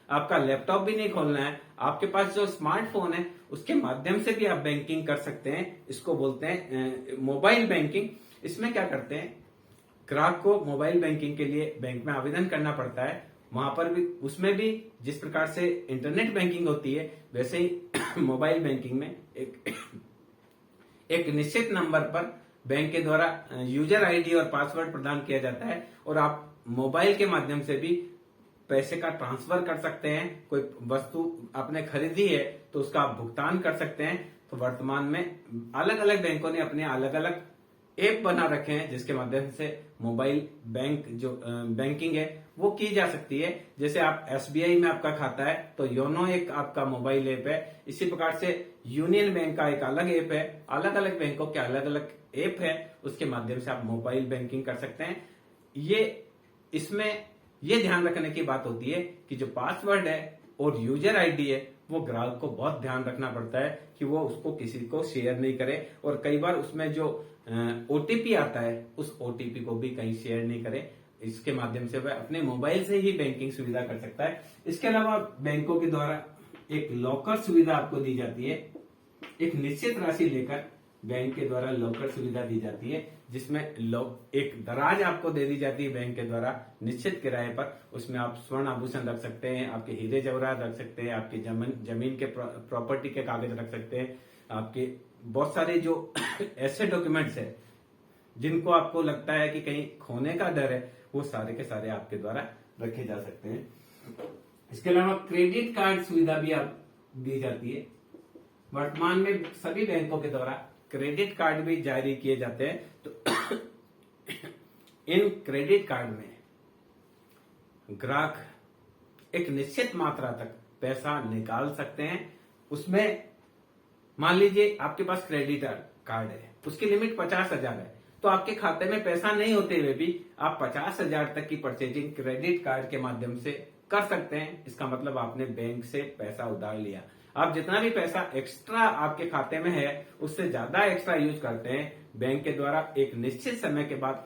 आपका लैपटॉप भी नहीं खोलना है, आपके पास जो स्मार्टफोन है उसके माध्यम से भी आप बैंकिंग कर सकते हैं। इसको बोलते हैं मोबाइल बैंकिंग। इसमें क्या करते हैं, ग्राहक को मोबाइल बैंकिंग के लिए बैंक में आवेदन करना पड़ता है। वहां पर भी उसमें भी जिस प्रकार से इंटरनेट बैंकिंग होती है वैसे ही मोबाइल बैंकिंग में एक निश्चित नंबर पर बैंक के द्वारा यूजर आईडी और पासवर्ड प्रदान किया जाता है और आप मोबाइल के माध्यम से भी पैसे का ट्रांसफर कर सकते हैं। कोई वस्तु आपने खरीदी है तो उसका आप भुगतान कर सकते हैं। तो वर्तमान में अलग अलग बैंकों ने अपने अलग अलग ऐप बना रखे हैं जिसके माध्यम से मोबाइल बैंकिंग है वो की जा सकती है। जैसे आप एसबीआई में आपका खाता है तो योनो एक आपका मोबाइल ऐप है। इसी प्रकार से यूनियन बैंक का एक अलग ऐप है। अलग अलग बैंकों के अलग अलग ऐप है, उसके माध्यम से आप मोबाइल बैंकिंग कर सकते हैं। इसमें ये ध्यान रखने की बात होती है कि जो पासवर्ड है और यूजर आईडी है वो ग्राहक को बहुत ध्यान रखना पड़ता है कि वो उसको किसी को शेयर नहीं करे। और कई बार उसमें जो ओटीपी आता है उस ओटीपी को भी कहीं शेयर नहीं करे। इसके माध्यम से वह अपने मोबाइल से ही बैंकिंग सुविधा कर सकता है। इसके अलावा बैंकों के द्वारा एक लॉकर सुविधा आपको दी जाती है। एक निश्चित राशि लेकर बैंक के द्वारा लॉकर सुविधा दी जाती है, जिसमें एक दराज आपको दे दी जाती है बैंक के द्वारा निश्चित किराए पर। उसमें आप स्वर्ण आभूषण रख सकते हैं, आपके हीरे जवाहरात रख सकते हैं, आपकी जमीन के प्रॉपर्टी के कागज रख सकते हैं, आपके बहुत सारे जो ऐसे डॉक्यूमेंट्स है जिनको आपको लगता है कि कहीं खोने का डर है, वो सारे के सारे आपके द्वारा रखे जा सकते हैं। इसके अलावा क्रेडिट कार्ड सुविधा भी आप दी जाती है। वर्तमान में सभी बैंकों के द्वारा क्रेडिट कार्ड भी जारी किए जाते हैं। तो इन क्रेडिट कार्ड में ग्राहक एक निश्चित मात्रा तक पैसा निकाल सकते हैं। उसमें मान लीजिए आपके पास क्रेडिट कार्ड है, उसकी लिमिट 50,000 है, तो आपके खाते में पैसा नहीं होते हुए भी आप 50,000 तक की परचेजिंग क्रेडिट कार्ड के माध्यम से कर सकते हैं। इसका मतलब आपने बैंक से पैसा उधार लिया। आप जितना भी पैसा एक्स्ट्रा आपके खाते में है उससे ज्यादा एक्स्ट्रा यूज करते हैं, बैंक के द्वारा एक निश्चित समय के बाद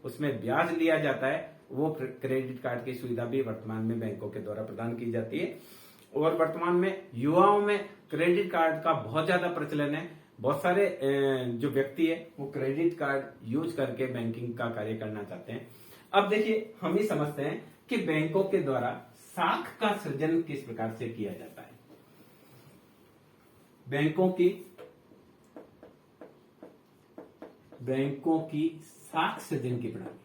उसमें ब्याज लिया जाता है। वो क्रेडिट कार्ड की सुविधा भी वर्तमान में बैंकों के द्वारा प्रदान की जाती है। और वर्तमान में युवाओं में क्रेडिट कार्ड का बहुत ज्यादा प्रचलन है। बहुत सारे जो व्यक्ति है वो क्रेडिट कार्ड यूज करके बैंकिंग का कार्य करना चाहते हैं। अब देखिए हम ही समझते हैं कि बैंकों के द्वारा साख का सृजन किस प्रकार से किया जाता है। बैंकों की साख सृजन की प्रणाली।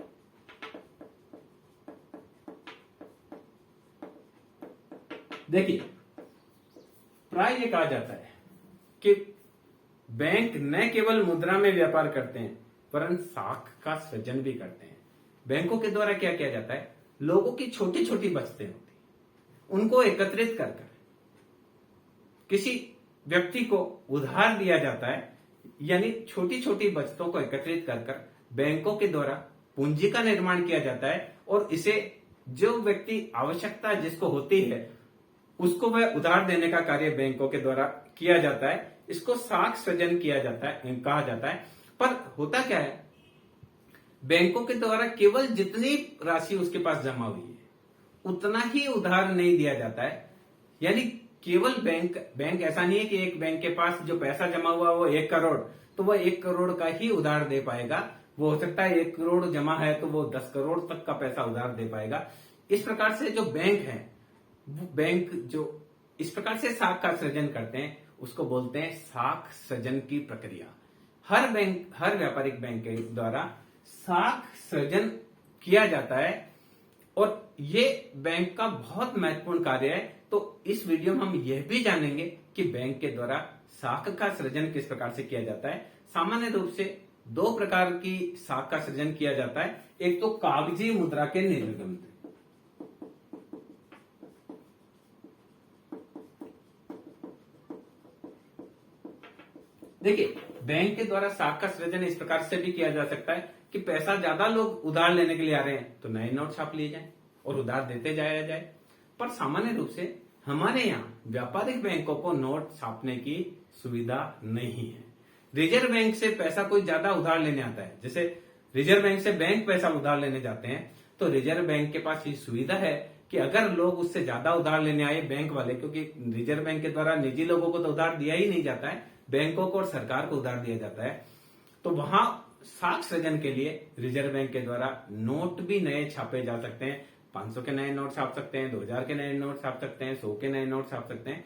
देखिए प्राय ये कहा जाता है कि बैंक न केवल मुद्रा में व्यापार करते हैं परंतु साख का सृजन भी करते हैं। बैंकों के द्वारा क्या किया जाता है, लोगों की छोटी छोटी बचतें होती उनको एकत्रित कर किसी व्यक्ति को उधार दिया जाता है। यानी छोटी छोटी बचतों को एकत्रित कर बैंकों के द्वारा पूंजी का निर्माण किया जाता है और इसे जो व्यक्ति आवश्यकता जिसको होती है उसको वह उधार देने का कार्य बैंकों के द्वारा किया जाता है। इसको साख सृजन किया जाता है कहा जाता है। पर होता क्या है, बैंकों के द्वारा केवल जितनी राशि उसके पास जमा हुई है उतना ही उधार नहीं दिया जाता है। यानी केवल बैंक ऐसा नहीं है कि एक बैंक के पास जो पैसा जमा हुआ वो 1 करोड़, तो वो 1 करोड़ का ही उधार दे पाएगा। वो हो सकता है 1 करोड़ जमा है तो वो 10 करोड़ तक का पैसा उधार दे पाएगा। इस प्रकार से जो बैंक है, वो बैंक जो इस प्रकार से साख का सृजन करते हैं उसको बोलते हैं साख सृजन की प्रक्रिया। हर व्यापारिक बैंक के द्वारा साख सृजन किया जाता है और ये बैंक का बहुत महत्वपूर्ण कार्य है। तो इस वीडियो में हम यह भी जानेंगे कि बैंक के द्वारा साख का सृजन किस प्रकार से किया जाता है। सामान्य रूप से 2 प्रकार की साख का सृजन किया जाता है। एक तो कागजी मुद्रा के निर्गमन। देखिए, बैंक के द्वारा साख का सृजन इस प्रकार से भी किया जा सकता है कि पैसा ज्यादा लोग उधार लेने के लिए आ रहे हैं तो नए नोट छाप लिए जाए और उधार देते जाया जाए। पर सामान्य रूप से हमारे यहाँ व्यापारिक बैंकों को नोट छापने की सुविधा नहीं है। रिजर्व बैंक से पैसा कोई ज्यादा उधार लेने आता है, जैसे रिजर्व बैंक से बैंक पैसा उधार लेने जाते हैं तो रिजर्व बैंक के पास ये सुविधा है कि अगर लोग उससे ज्यादा उधार लेने आए बैंक वाले, क्योंकि रिजर्व बैंक के द्वारा निजी लोगों को तो उधार दिया ही नहीं जाता है, बैंकों को और सरकार को उधार दिया जाता है, तो वहां साख सृजन के लिए रिजर्व बैंक के द्वारा नोट भी नए छापे जा सकते हैं। 500 के नए नोट छाप सकते हैं, 2000 के नए नोट छाप सकते हैं, 100 के नए नोट छाप सकते हैं।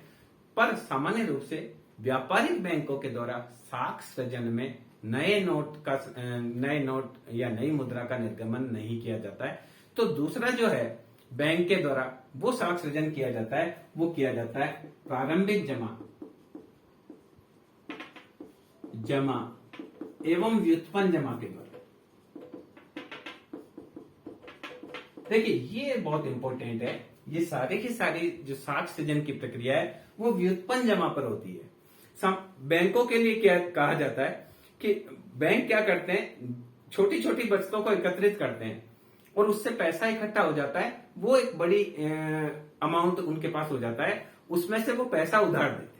पर सामान्य रूप से व्यापारिक बैंकों के द्वारा साख सृजन में नए नोट या नई मुद्रा का निर्गमन नहीं किया जाता है। तो दूसरा जो है बैंक के द्वारा वो साख सृजन किया जाता है, वो किया जाता है प्रारंभिक जमा एवं व्युत्पन्न जमा के द्वारा। देखिए, ये बहुत इंपॉर्टेंट है। ये सारी की सारी जो साख सृजन की प्रक्रिया है वो व्युत्पन्न जमा पर होती है। बैंकों के लिए क्या कहा जाता है कि बैंक क्या करते हैं, छोटी छोटी बचतों को एकत्रित करते हैं और उससे पैसा इकट्ठा हो जाता है। वो एक बड़ी अमाउंट उनके पास हो जाता है, उसमें से वो पैसा उधार देते हैं।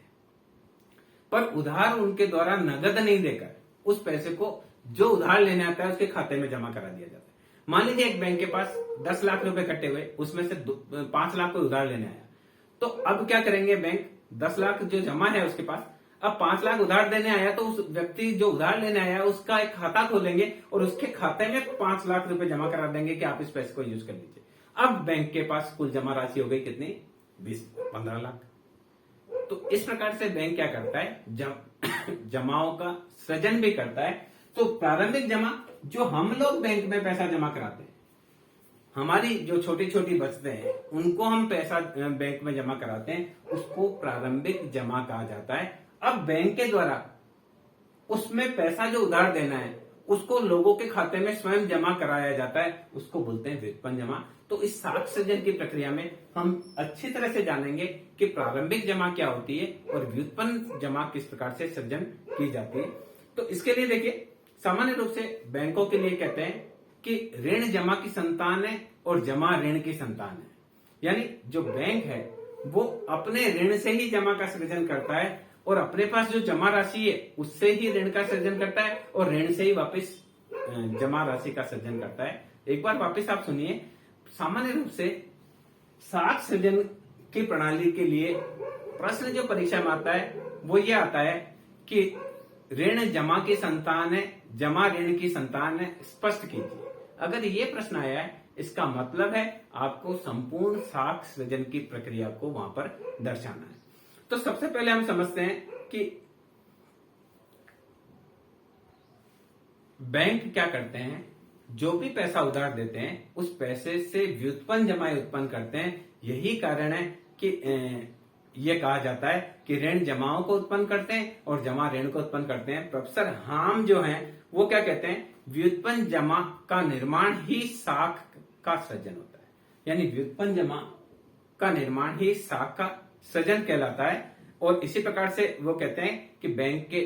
पर उधार उनके द्वारा नगद नहीं देकर उस पैसे को जो उधार लेने आता है उसके खाते में जमा करा दिया जाता है। मान लीजिए एक बैंक के पास 10 लाख रुपए इकट्ठे हुए, उसमें से 5 लाख को उधार लेने आया, तो अब क्या करेंगे बैंक, 10 लाख जो जमा है उसके पास, अब 5 लाख उधार देने आया तो उस व्यक्ति जो उधार लेने आया उसका एक खाता खोलेंगे और उसके खाते में 5 लाख रुपए जमा करा देंगे कि आप इस पैसे को यूज कर लीजिए। अब बैंक के पास कुल जमा राशि हो गई कितनी, 15 लाख। तो इस प्रकार से बैंक क्या करता है, जमाओं का सृजन भी करता है। तो प्रारंभिक जमा जो हम लोग बैंक में पैसा जमा कराते हैं, हमारी जो छोटी छोटी बचतें हैं उनको हम पैसा बैंक में जमा कराते हैं, उसको प्रारंभिक जमा कहा जाता है। अब बैंक के द्वारा उसमें पैसा जो उधार देना है उसको लोगों के खाते में स्वयं जमा कराया जाता है, उसको बोलते हैं व्युत्पन्न जमा। तो इस साख सृजन की प्रक्रिया में हम अच्छी तरह से जानेंगे कि प्रारंभिक जमा क्या होती है और व्युत्पन्न जमा किस प्रकार से सृजन की जाती है। तो इसके लिए देखिए, सामान्य रूप से बैंकों के लिए कहते हैं कि ऋण जमा की संतान है और जमा ऋण की संतान है। यानी जो बैंक है वो अपने ऋण से ही जमा का सृजन करता है और अपने पास जो जमा राशि है उससे ही ऋण का सृजन करता है और ऋण से ही वापस जमा राशि का सृजन करता है। एक बार वापस आप सुनिए, सामान्य रूप से साख सृजन की प्रणाली के लिए प्रश्न जो परीक्षा में आता है वो ये आता है कि ऋण जमा की संतान है, जमा ऋण की संतान है, स्पष्ट कीजिए। अगर ये प्रश्न आया है इसका मतलब है आपको संपूर्ण साख सृजन की प्रक्रिया को वहां पर दर्शाना है। तो सबसे पहले हम समझते हैं कि बैंक क्या करते हैं, जो भी पैसा उधार देते हैं उस पैसे से व्युत्पन्न जमा उत्पन्न करते हैं। यही कारण है कि यह कहा जाता है कि ऋण जमाओं को उत्पन्न करते हैं और जमा ऋण को उत्पन्न करते हैं। प्रोफेसर हाम जो हैं वो क्या कहते हैं, व्युत्पन्न जमा का निर्माण ही साख का सृजन होता है। यानी व्युत्पन्न जमा का निर्माण ही साख का सृजन कहलाता है। और इसी प्रकार से वो कहते हैं कि बैंक के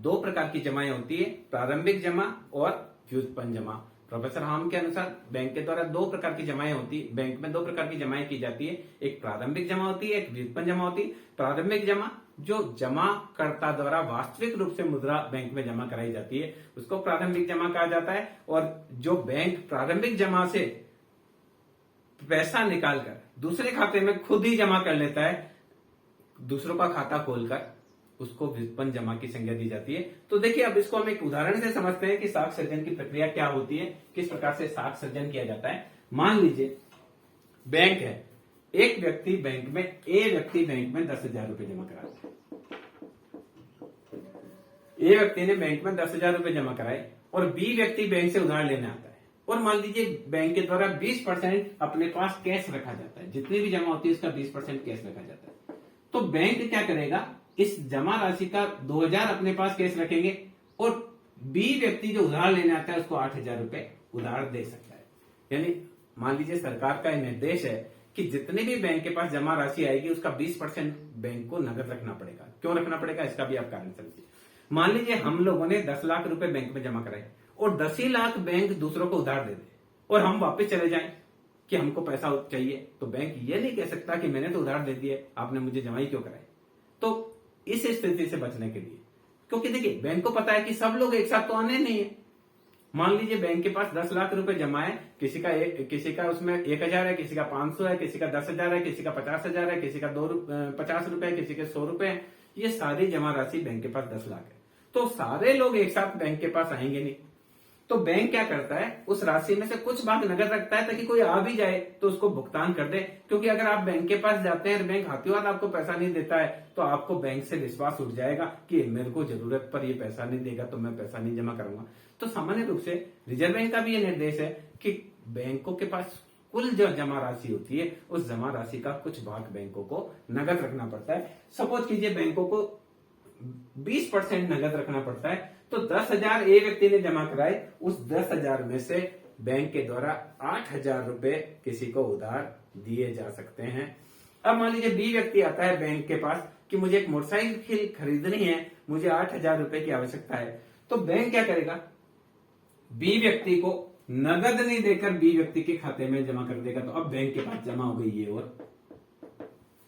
2 प्रकार की जमाएं होती है, प्रारंभिक जमा और व्युत्पन्न जमा। प्रोफेसर हाम के अनुसार बैंक के द्वारा 2 प्रकार की जमाएं होती है, बैंक में 2 प्रकार की जमाएं की जाती है, एक प्रारंभिक जमा होती है, एक व्युत्पन्न जमा होती है। प्रारंभिक जमा जो जमाकर्ता द्वारा वास्तविक रूप से मुद्रा बैंक में जमा कराई जाती है उसको प्रारंभिक जमा कहा जाता है। और जो बैंक प्रारंभिक जमा से पैसा निकालकर दूसरे खाते में खुद ही जमा कर लेता है, दूसरों का खाता खोलकर उसको व्युत्पन्न जमा की संज्ञा दी जाती है। तो देखिए, अब इसको हम एक उदाहरण से समझते हैं कि साख सृजन की प्रक्रिया क्या होती है, किस प्रकार से साख सृजन किया जाता है। मान लीजिए बैंक है, एक व्यक्ति बैंक में, ए व्यक्ति बैंक में 10,000 रुपए जमा कराता है। ए व्यक्ति ने बैंक में 10,000 रुपए जमा कराए और बी व्यक्ति बैंक से उधार लेने आता है, और मान लीजिए बैंक के द्वारा 20% अपने पास कैश रखा जाता है, जितनी भी जमा होती है उसका 20% कैश रखा जाता है। तो बैंक क्या करेगा, इस जमा राशि का 2,000 अपने पास कैश रखेंगे और बी व्यक्ति जो उधार लेने आता है उसको 8,000 रुपए उधार दे सकता है। यानी मान लीजिए सरकार का निर्देश है कि जितने भी बैंक के पास जमा राशि आएगी उसका 20% बैंक को नगद रखना पड़ेगा। क्यों रखना पड़ेगा, इसका भी आप कारण समझिए। मान लीजिए हम लोगों ने 10 लाख रुपए बैंक में जमा कराए और 10 ही लाख बैंक दूसरों को उधार दे दे और हम वापस चले जाएं कि हमको पैसा चाहिए, तो बैंक ये नहीं कह सकता कि मैंने तो उधार दे दिए, आपने मुझे जमा ही क्यों कराई। तो इस स्थिति से बचने के लिए, क्योंकि देखिए बैंक को पता है कि सब लोग एक साथ तो आने नहीं है। मान लीजिए बैंक के पास 10 लाख रुपए जमा है, किसी का उसमें 1,000 है, किसी का 500 है, किसी का 10,000 है, किसी का 50,000 है, किसी का 50 रुपए, किसी के 100 रुपए है। ये सारी जमा राशि बैंक के पास 10 लाख है, तो सारे लोग एक साथ बैंक के पास आएंगे नहीं। तो बैंक क्या करता है, उस राशि में से कुछ भाग नगद रखता है ताकि कोई आ भी जाए तो उसको भुगतान कर दे। क्योंकि अगर आप बैंक के पास जाते हैं और बैंक हाथों हाथ आपको पैसा नहीं देता है तो आपको बैंक से विश्वास उठ जाएगा कि मेरे को जरूरत पर ये पैसा नहीं देगा तो मैं पैसा नहीं जमा करूंगा। तो सामान्य रूप से रिजर्व बैंक का भी ये निर्देश है कि बैंकों के पास कुल जो जमा राशि होती है उस जमा राशि का कुछ भाग बैंकों को नगद रखना पड़ता है। सपोज कीजिए बैंकों को 20% नगद रखना पड़ता है, तो 10,000 ए व्यक्ति ने जमा कराए, उस 10,000 में से बैंक के द्वारा 8,000 रुपए किसी को उधार दिए जा सकते हैं। अब मान लीजिए बी व्यक्ति आता है बैंक के पास कि मुझे एक मोटरसाइकिल खरीदनी है, मुझे 8,000 रुपए की आवश्यकता है। तो बैंक क्या करेगा, बी व्यक्ति को नगद नहीं देकर बी व्यक्ति के खाते में जमा कर देगा। तो अब बैंक के पास जमा हो गई ये और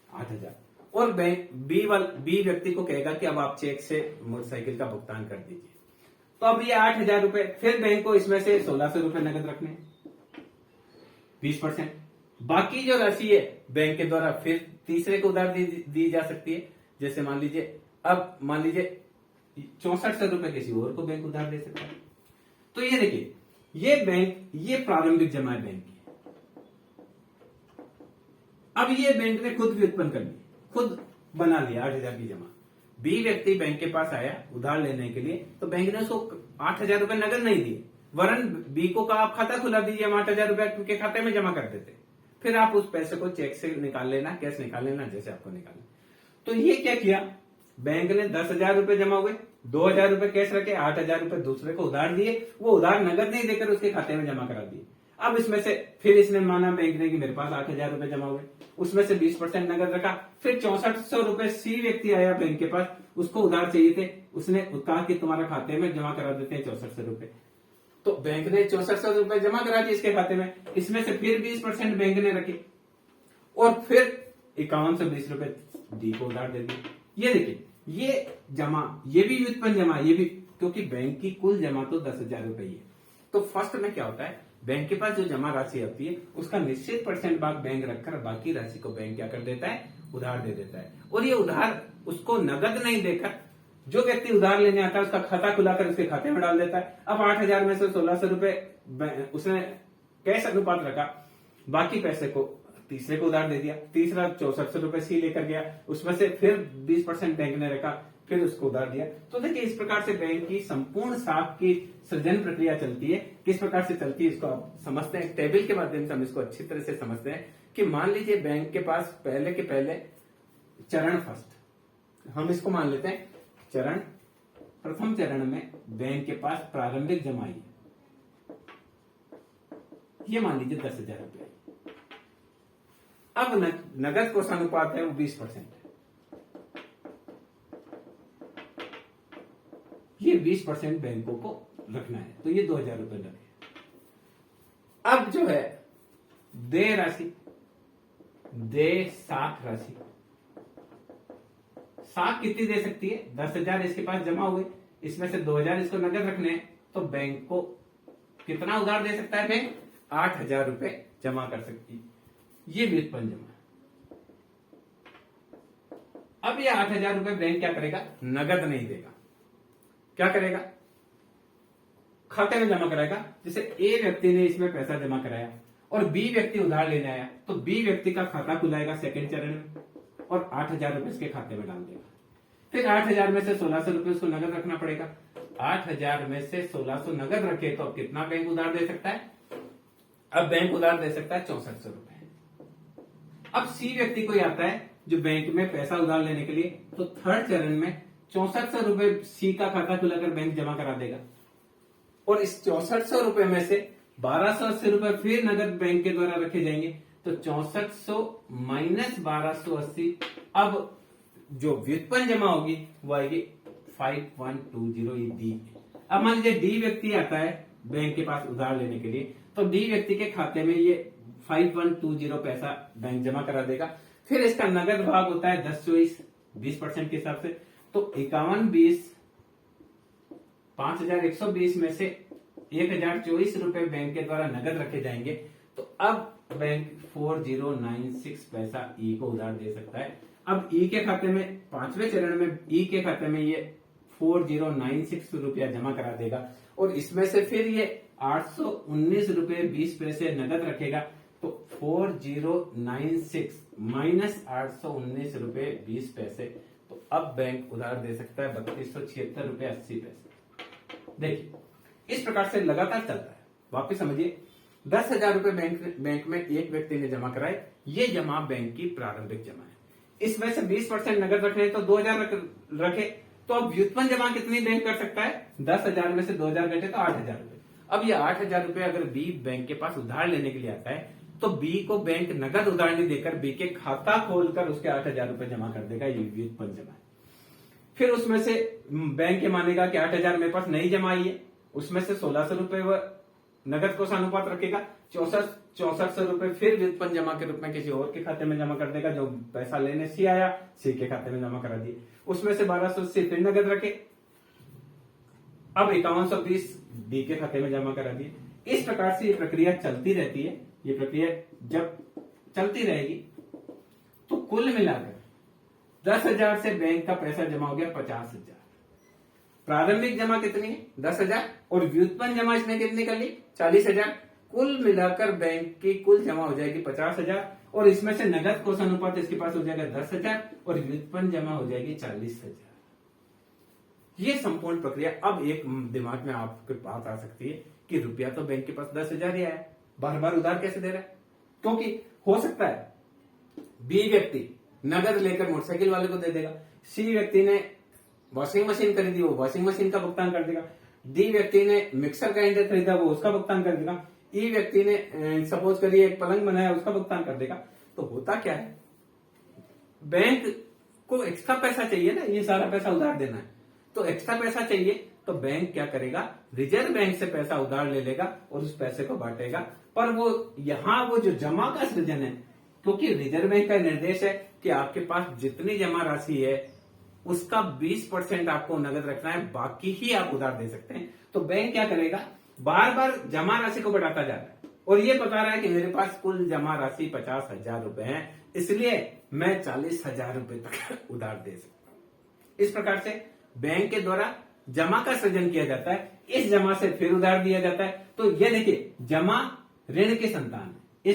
8,000, और बैंक बी व्यक्ति को कहेगा कि अब आप चेक से मोटरसाइकिल का भुगतान कर दीजिए। तो अब ये 8,000 रुपए, फिर बैंक को इसमें से 1,600 रुपए नगद रखने, 20%। बाकी जो राशि है बैंक के द्वारा फिर तीसरे को उधार दी जा सकती है। जैसे मान लीजिए 6,400 रुपए किसी और को बैंक उधार दे सकता है। तो ये देखिए, ये प्रारंभिक जमा है बैंक की। अब ये बैंक ने खुद व्युत्पन्न कर ली, खुद बना लिया 8,000 की जमा। बी व्यक्ति बैंक के पास आया उधार लेने के लिए, तो बैंक ने उसको 8,000 रुपए नगद नहीं दिए, वरन बी को कहा आप खाता खुला दीजिए, हम 8,000 रुपए के खाते में जमा कर देते, फिर आप उस पैसे को चेक से निकाल लेना, कैश निकाल लेना, जैसे आपको निकालना। तो ये क्या किया, बैंक ने 10,000 रुपए जमा हुए, 2,000 रुपए कैश रखे, 8,000 रुपए दूसरे को उधार दिए, वो उधार नगद नहीं देकर उसके खाते में जमा करा दिए। अब इसमें से फिर इसने माना बैंक ने कि मेरे पास 8,000 रुपए जमा हुए, उसमें से 20% नगद रखा, फिर 6,400 रुपए सी व्यक्ति आया बैंक के पास, उसको उधार चाहिए थे, उसने कहा कि तुम्हारे खाते में जमा करा देते हैं 6,400 रुपए। तो बैंक ने 6,400 रुपए जमा करा दिए इसके खाते में, इसमें से फिर 20% बैंक ने रखे और फिर 5120 रुपए डी को उधार दे दिए। ये देखिए, ये जमा, ये भी व्युत्पन्न जमा, ये भी, क्योंकि बैंक की कुल जमा तो 10,000 रुपए ही है। तो फर्स्ट में क्या होता है, बैंक के पास जो जमा राशि होती है उसका निश्चित % भाग बैंक रखकर बाकी राशि को बैंक क्या कर देता है, उधार दे देता है। और ये उधार उसको नगद नहीं देकर जो व्यक्ति उधार लेने आता है उसका खाता खुलाकर उसके खाते में डाल देता है। अब 8,000 में से 1,600 रुपए उसने कैश अनुपात रखा, बाकी पैसे को तीसरे को उधार दे दिया, तीसरा 6,400 रुपए सी लेकर गया, उसमें से फिर 20% बैंक ने रखा, फिर उसको उधार दिया। तो देखिए, इस प्रकार से बैंक की संपूर्ण साख की सृजन प्रक्रिया चलती है। किस प्रकार से चलती है इसको आप समझते हैं, टेबल के माध्यम से हम इसको अच्छी तरह से समझते हैं कि मान लीजिए बैंक के पास पहले के पहले चरण फर्स्ट, हम इसको मान लेते हैं चरण, प्रथम चरण में बैंक के पास प्रारंभिक जमा है, ये मान लीजिए 10,000 रुपए। अब नगद कोषानुपात है वो 20%, ये 20% बैंकों को रखना है, तो ये 2,000 रुपए लगे। अब जो है देय राशि, देय साख राशि, साख कितनी दे सकती है, 10,000 इसके पास जमा हुए, इसमें से 2,000 इसको नगद रखने हैं, तो बैंक को कितना उधार दे सकता है, बैंक 8,000 रुपए जमा कर सकती है। ये व्युत्पन्न जमा। अब ये 8,000 रुपए बैंक क्या करेगा, नगद नहीं देगा, क्या करेगा, खाते में जमा कराएगा। जैसे ए व्यक्ति ने इसमें पैसा जमा कराया और बी व्यक्ति उधार लेने आया, तो बी व्यक्ति का खाता खुलाएगा सेकंड चरण में और 8,000 रुपए इसके खाते में डाल देगा। फिर 8,000 में से 1,600 रुपए उसको नगद रखना पड़ेगा। 8,000 में से 1,600 नगद रखे तो अब कितना बैंक उधार दे सकता है, अब बैंक उधार दे सकता है 6,400 रुपए। अब सी व्यक्ति कोई आता है जो बैंक में पैसा उधार लेने के लिए, तो थर्ड चरण में 6,400 रुपए सी का खाता खुलाकर बैंक जमा करा देगा और इस 6,400 रुपए में से 1,280 रुपए फिर नगद बैंक के द्वारा रखे जाएंगे। तो 6,400 माइनस 1,280, अब जो व्युत्पन्न जमा होगी वो आएगी 5,120 डी। अब मान लीजिए डी व्यक्ति आता है बैंक के पास उधार लेने के लिए, तो डी व्यक्ति के खाते में ये 5,120 पैसा बैंक जमा करा देगा। फिर इसका नगद भाग होता है 10-20% के हिसाब से, तो 51-20 5,120 में से 1,024 रुपए बैंक के द्वारा नगद रखे जाएंगे। तो अब बैंक 4,096 पैसा ई को उधार दे सकता है। अब ई के खाते में पांचवें चरण में ई के खाते में ये 4,096 रुपया जमा करा देगा और इसमें से फिर ये 819 रुपए 20 पैसे नगद रखेगा। तो 4,096 माइनस 819 रुपए 20 पैसे, तो अब बैंक उधार दे सकता है 3,276 रुपए 80 पैसे। देखिए इस प्रकार से लगातार चलता है। वापिस समझिए, 10,000 रुपए बैंक में एक व्यक्ति ने जमा कराए, ये जमा बैंक की प्रारंभिक जमा है। इसमें से 20% नगद रखने तो 2,000 रखे, तो अब व्युत्पन्न जमा कितनी बैंक कर सकता है, 10,000 में से 2,000 घटे तो 8,000 रुपए। अब ये 8,000 रुपए अगर बी बैंक के पास उधार लेने के लिए आता है तो बी को बैंक नगद उधार नहीं देकर बी के खाता खोलकर उसके 8,000 रुपए जमा कर देगा, ये व्युत्पन्न जमा है। फिर उसमें से बैंक ये मानेगा कि 8,000 मेरे पास नहीं जमा आई है, उसमें से 1,600 रुपए वह नगद कोष अनुपात रखेगा, 6,400 रुपए फिर व्युत्पन्न जमा के रूप में किसी और के खाते में जमा कर देगा। जो पैसा लेने सी आया सी के खाते में जमा करा दिए, उसमें से 1,280 फिर नगद रखे, अब 5,120 डी के खाते में जमा करा दिए। इस प्रकार से ये प्रक्रिया चलती रहती है। ये प्रक्रिया जब चलती रहेगी तो कुल मिलाकर 10,000 से बैंक का पैसा जमा हो गया 50,000। प्रारंभिक जमा कितनी है, 10,000, और व्युत्पन्न जमा इसने कितनी कर ली, 40,000। कुल मिलाकर बैंक की कुल जमा हो जाएगी 50,000 और इसमें से नगद कोष अनुपात इसके पास हो जाएगा 10,000 और व्युत्पन्न जमा हो जाएगी 40,000। ये संपूर्ण प्रक्रिया। अब एक दिमाग में आपके बात आ सकती है कि रुपया तो बैंक के पास 10,000 ही आया, बार बार उधार कैसे दे रहा है, क्योंकि हो सकता है बी व्यक्ति नगद लेकर मोटरसाइकिल वाले को दे देगा, सी व्यक्ति ने वॉशिंग मशीन खरीदी वो वॉशिंग मशीन का भुगतान कर देगा, डी व्यक्ति ने मिक्सर ग्राइंडर खरीदा वो उसका भुगतान कर देगा, ई व्यक्ति ने सपोज करिए एक पलंग बनाया उसका भुगतान कर देगा। तो होता क्या है, बैंक को एक्स्ट्रा पैसा चाहिए ना, ये सारा पैसा उधार देना है, तो एक्स्ट्रा पैसा चाहिए तो बैंक क्या करेगा, रिजर्व बैंक से पैसा उधार ले लेगा और उस पैसे को बांटेगा। पर वो यहाँ वो जो जमा का सृजन है, क्योंकि रिजर्व बैंक का निर्देश है कि आपके पास जितनी जमा राशि है उसका 20% आपको नगद रखना है, बाकी ही आप उधार दे सकते हैं। तो बैंक क्या करेगा, बार बार जमा राशि को बढ़ाता जा रहा है और ये बता रहा है कि मेरे पास कुल जमा राशि 50,000 रुपए है, इसलिए मैं 40,000 रुपए तक उधार दे सकता हूं। इस प्रकार से बैंक के द्वारा जमा का सृजन किया जाता है, इस जमा से फिर उधार दिया जाता है। तो ये देखिए, जमा ऋण की संतान है।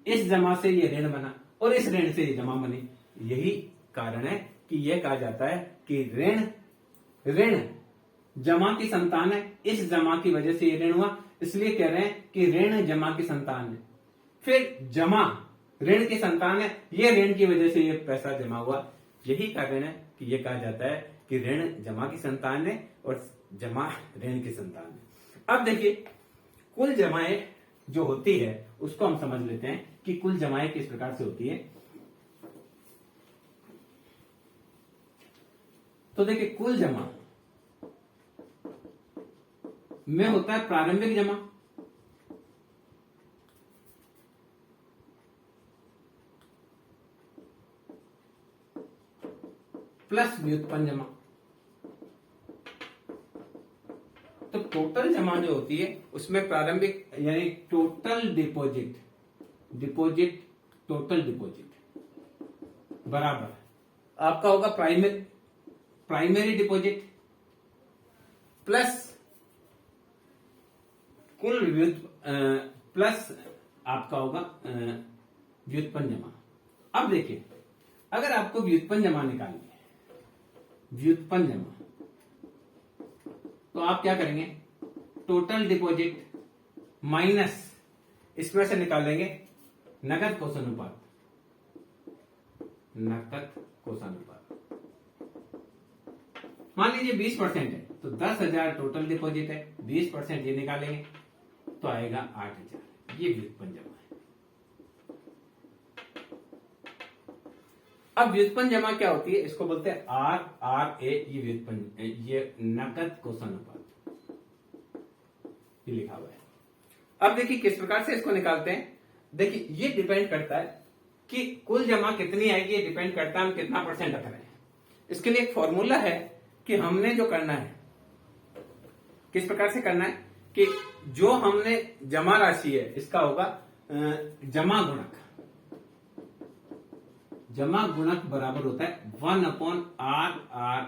इस जमा से ये ऋण बना और इस ऋण से ये जमा बनी। यही कारण है कि यह कहा जाता है कि ऋण जमा की संतान है, इस जमा की वजह से ये ऋण हुआ, इसलिए कह रहे हैं कि ऋण जमा की संतान है। फिर जमा ऋण की संतान है, ये ऋण की वजह से ये पैसा जमा हुआ। यही कारण है कि ये कहा जाता है कि ऋण जमा की संतान है और जमा ऋण की संतान है। अब देखिए, कुल जमाएं जो होती है उसको हम समझ लेते हैं कि कुल जमाएं किस प्रकार से होती है। तो देखिए, कुल जमा में होता है प्रारंभिक जमा, प्लस व्युत्पन्न जमा। तो टोटल जमा जो होती है उसमें प्रारंभिक यानी टोटल डिपॉजिट टोटल डिपॉजिट बराबर, आपका होगा प्राइमरी डिपॉजिट प्लस कुल प्लस आपका होगा व्युत्पन्न जमा। अब देखिए, अगर आपको व्युत्पन्न जमा निकालनी है, व्युत्पन्न जमा, तो आप क्या करेंगे, टोटल डिपॉजिट माइनस इसमें से निकाल लेंगे नकद कोषानुपात, नकद कोषानुपात। मान लीजिए 20% है तो 10,000 टोटल डिपॉजिट है, 20% ये निकालेंगे तो आएगा 8,000। ये व्युत्पन्न जमा है। अब व्युत्पन्न जमा क्या होती है, इसको बोलते हैं RRA। ये व्युत्पन्न, ये नकद कोषानुपात, ये लिखा हुआ है। अब देखिए किस प्रकार से इसको निकालते हैं। देखिए ये डिपेंड करता है कि कुल जमा कितनी आएगी, ये डिपेंड करता है हम कितना परसेंट रख रहे हैं। इसके लिए एक फॉर्मूला है कि हमने जो करना है, किस प्रकार से करना है कि जो हमने जमा राशि है इसका होगा जमा गुणक। जमा गुणक बराबर होता है 1/RRA,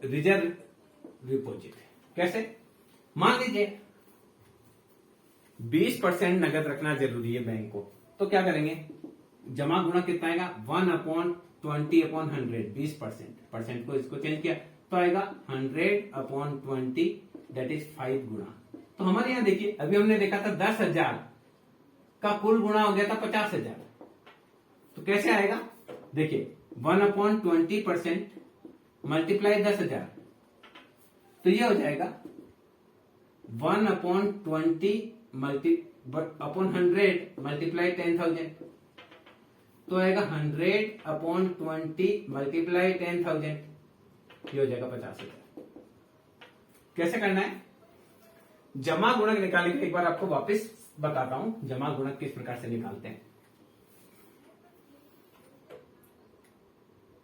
रिजर्व डिपॉजिट। कैसे, मान लीजिए 20% नगद रखना जरूरी है बैंक को, तो क्या करेंगे, जमा गुणक कितना आएगा 1/20/100। 20% को इसको चेंज किया तो आएगा 100/20, दैट इज 5 गुना। तो हमारे यहां देखिए, अभी हमने देखा था 10,000 का कुल गुणा हो गया था 50,000। तो कैसे आएगा, देखिए 1/20% मल्टीप्लाई 10,000, तो ये हो जाएगा 1/20/100 मल्टीप्लाई 10,000, तो आएगा 100/20 मल्टीप्लाई 10,000, ये हो जाएगा 50,000। कैसे करना है, जमा गुणक निकालने के एक बार आपको वापस बताता हूं जमा गुणक किस प्रकार से निकालते हैं।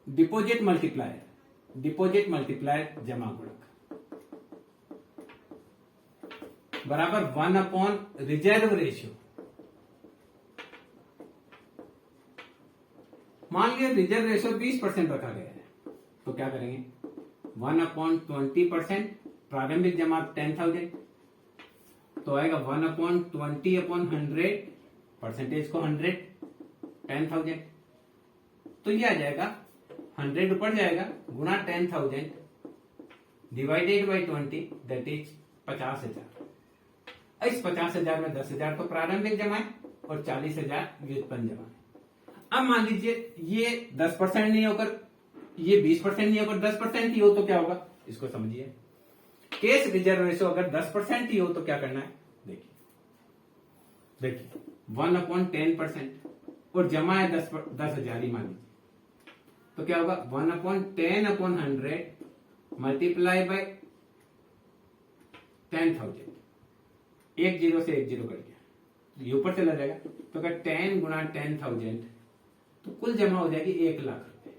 डिपॉजिट मल्टीप्लायर जमा गुणक बराबर 1/ रिजर्व रेशियो। मान लिया रिजर्व रेशियो 20% रखा गया है, तो क्या करेंगे 1/20%, प्रारंभिक जमा 10,000, तो आएगा 1/20/100, परसेंटेज को 100, 10,000, तो ये आ जाएगा 100 ऊपर जाएगा गुना 10,000 डिवाइडेड बाई 20, दैट इज 50,000। इस 50,000 में 10,000 तो प्रारंभिक जमा है और 40,000 व्युत्पन्न जमा है। अब मान लीजिए ये 10% नहीं होकर, ये 20% नहीं होकर 10% ही हो तो क्या होगा, इसको समझिए। केस रिजर्व रेशियो अगर 10% ही हो तो क्या करना है, देखिए 1/10% और जमा है 10,000 ही मान लीजिए, तो क्या होगा 1/10/100 मल्टीप्लाई बाय 10,000। एक जीरो से एक जीरो कट गया, ये ऊपर चला जाएगा, तो अगर 10 गुना 10,000 तो कुल जमा हो जाएगी 1,00,000 रुपए।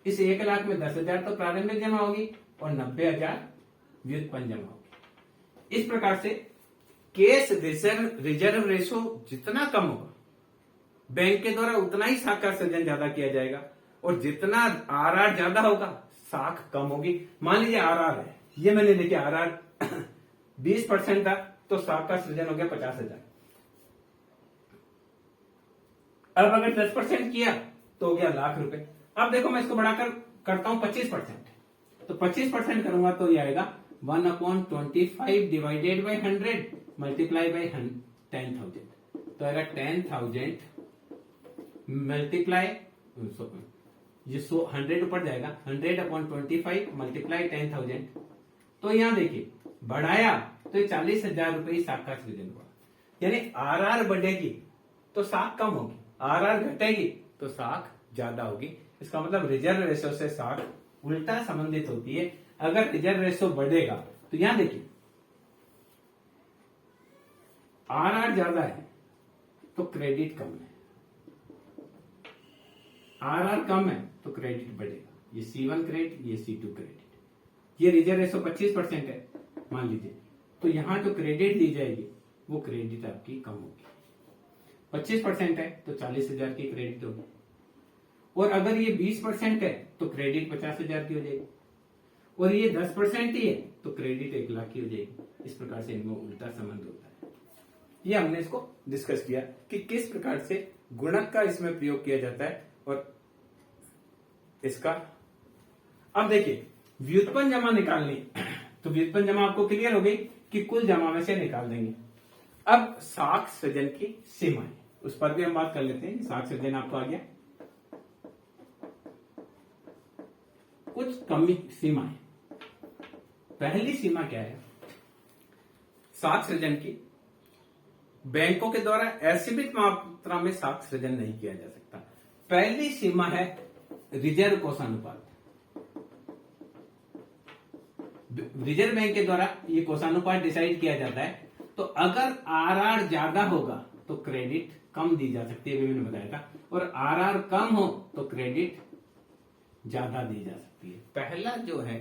इस 1,00,000 में 10,000 तो प्रारंभिक जमा होगी और 90,000 व्युत्पन्न जमा होगी। इस प्रकार से केस रिजर्व रेशो जितना कम होगा, बैंक के द्वारा उतना ही साख का सृजन ज्यादा किया जाएगा, और जितना आरआर ज्यादा होगा साख कम होगी। मान लीजिए आरआर है, ये मैंने लिखे आरआर 20% था, तो साख का सृजन हो गया 50,000। अब अगर 10% किया तो हो गया 1,00,000 रुपए। अब देखो मैं इसको बढ़ाकर करता हूं 25%, तो 25% करूंगा तो ये आएगा 1/25 डिवाइडेड बाई 100 मल्टीप्लाई बाई 10,000, तो आएगा 10,000 मल्टीप्लाई, ये 100 ऊपर जाएगा 100/25 मल्टीप्लाई 10,000। तो यहां देखिए बढ़ाया तो ये 40,000 रुपए ही साख का सृजन हुआ। यानी आरआर बढ़ेगी तो साख कम होगी, आरआर घटेगी तो साख ज्यादा होगी। इसका मतलब रिजर्व रेशो से साख उल्टा संबंधित होती है। अगर रिजर्व रेशो बढ़ेगा तो यहां देखिए आरआर ज्यादा है तो क्रेडिट कम है, आरआर कम है तो क्रेडिट बढ़ेगा। ये C1 क्रेडिट, ये C2 क्रेडिट। ये रिजर्व रेशो 25% है मान लीजिए, तो यहां जो क्रेडिट दी जाएगी वो क्रेडिट आपकी कम होगी। 25% है तो 40,000 की क्रेडिट होगी, और अगर ये 20% है तो क्रेडिट 50,000 की हो जाएगी, और ये 10% ही है तो क्रेडिट 1,00,000 की हो जाएगी। इस प्रकार से इनमें उल्टा संबंध होता है। ये हमने इसको डिस्कस किया कि किस प्रकार से गुणक का इसमें प्रयोग किया जाता है और इसका। अब देखिए व्युत्पन्न जमा निकालनी, तो व्युत्पन्न जमा आपको क्लियर हो गई कि कुल जमा में से निकाल देंगे। अब साख सृजन की सीमाएं, उस पर भी हम बात कर लेते हैं। साख सृजन आपको आ गया, कुछ कमी सीमाएं। पहली सीमा क्या है साख सृजन की? बैंकों के द्वारा असीमित मात्रा में साख सृजन नहीं किया जा सकता। पहली सीमा है रिजर्व कोषानुपात। रिजर्व बैंक के द्वारा ये कोषानुपात डिसाइड किया जाता है। तो अगर आरआर ज्यादा होगा तो क्रेडिट कम दी जा सकती है, अभी मैंने बताया था, और आरआर कम हो तो क्रेडिट ज्यादा दी जा सकती है। पहला जो है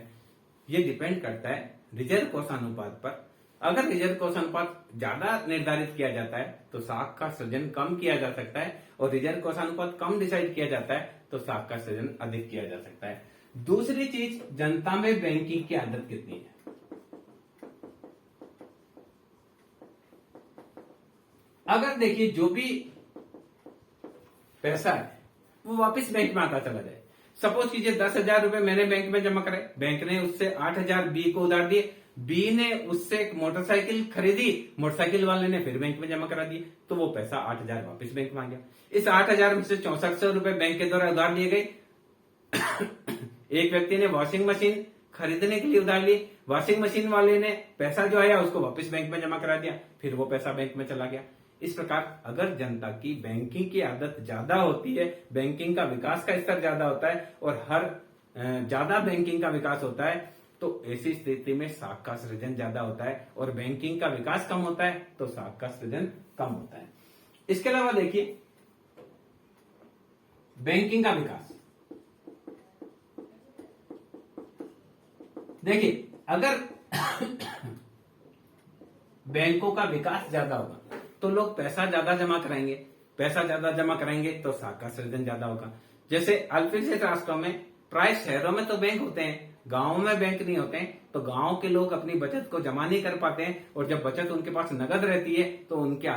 ये डिपेंड करता है रिजर्व कोषानुपात पर। अगर रिजर्व कोषानुपात ज्यादा निर्धारित किया जाता है तो साख का सृजन कम किया जा सकता है, और रिजर्व कोषानुपात कम डिसाइड किया जाता है तो साख का सृजन अधिक किया जा सकता है। दूसरी चीज, जनता में बैंकिंग की आदत कितनी है। अगर देखिए जो भी पैसा है वो वापस बैंक में आता चला जाए। सपोज कीजिए 10,000 रुपए मैंने बैंक में जमा करे, बैंक ने उससे 8,000 बी को उधार दिए, बी ने उससे एक मोटरसाइकिल खरीदी, मोटरसाइकिल वाले ने फिर बैंक में जमा करा दिए, तो वो पैसा 8,000 वापस बैंक में आ गया। इस 8,000 में से 6400 रुपए बैंक के द्वारा उधार लिए गए। एक व्यक्ति ने वॉशिंग मशीन खरीदने के लिए उधार ली, वॉशिंग मशीन वाले ने पैसा जो आया उसको वापस बैंक में जमा करा दिया, फिर वो पैसा बैंक में चला गया। इस प्रकार अगर जनता की बैंकिंग की आदत ज्यादा होती है, बैंकिंग का विकास का स्तर ज्यादा होता है और हर ज्यादा बैंकिंग का विकास होता है, तो ऐसी स्थिति में साख का सृजन ज्यादा होता है, और बैंकिंग का विकास कम होता है तो साख का सृजन कम होता है। इसके अलावा देखिए बैंकिंग का विकास, देखिए अगर बैंकों का विकास ज्यादा होगा तो लोग पैसा ज्यादा जमा कराएंगे, पैसा ज्यादा जमा कराएंगे तो साख का सृजन ज्यादा होगा। जैसे अल्पविकसित राष्ट्रों में प्राय शहरों में तो बैंक होते हैं, गांवों में बैंक नहीं होते हैं, तो गांव के लोग अपनी बचत को जमा नहीं कर पाते हैं, और जब बचत उनके पास नगद रहती है तो उनके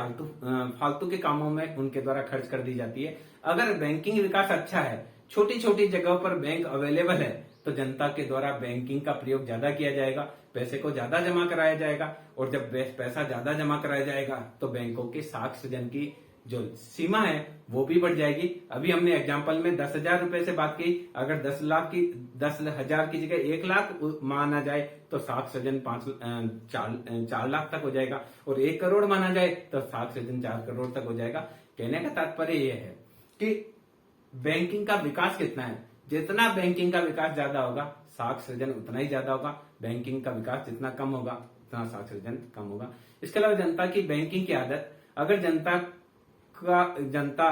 फालतू के कामों में उनके द्वारा खर्च कर दी जाती है। अगर बैंकिंग विकास अच्छा है, छोटी छोटी जगहों पर बैंक अवेलेबल है, तो जनता के द्वारा बैंकिंग का प्रयोग ज्यादा किया जाएगा, पैसे को ज्यादा जमा कराया जाएगा, और जब पैसा ज्यादा जमा कराया जाएगा तो बैंकों के साख सृजन की जो सीमा है वो भी बढ़ जाएगी। अभी हमने एग्जाम्पल में 10,000 रुपए से बात की, अगर 10,000 की जगह 1,00,000 माना जाए तो साख सृजन 4 लाख तक हो जाएगा, और 1 करोड़ माना जाए तो साख सृजन 4 करोड़ तक हो जाएगा। कहने का तात्पर्य यह है कि बैंकिंग का विकास कितना है, जितना बैंकिंग का विकास ज्यादा होगा साख सृजन उतना ही ज्यादा होगा, बैंकिंग का विकास जितना कम होगा उतना साख सृजन कम होगा। इसके अलावा जनता की बैंकिंग की आदत, अगर जनता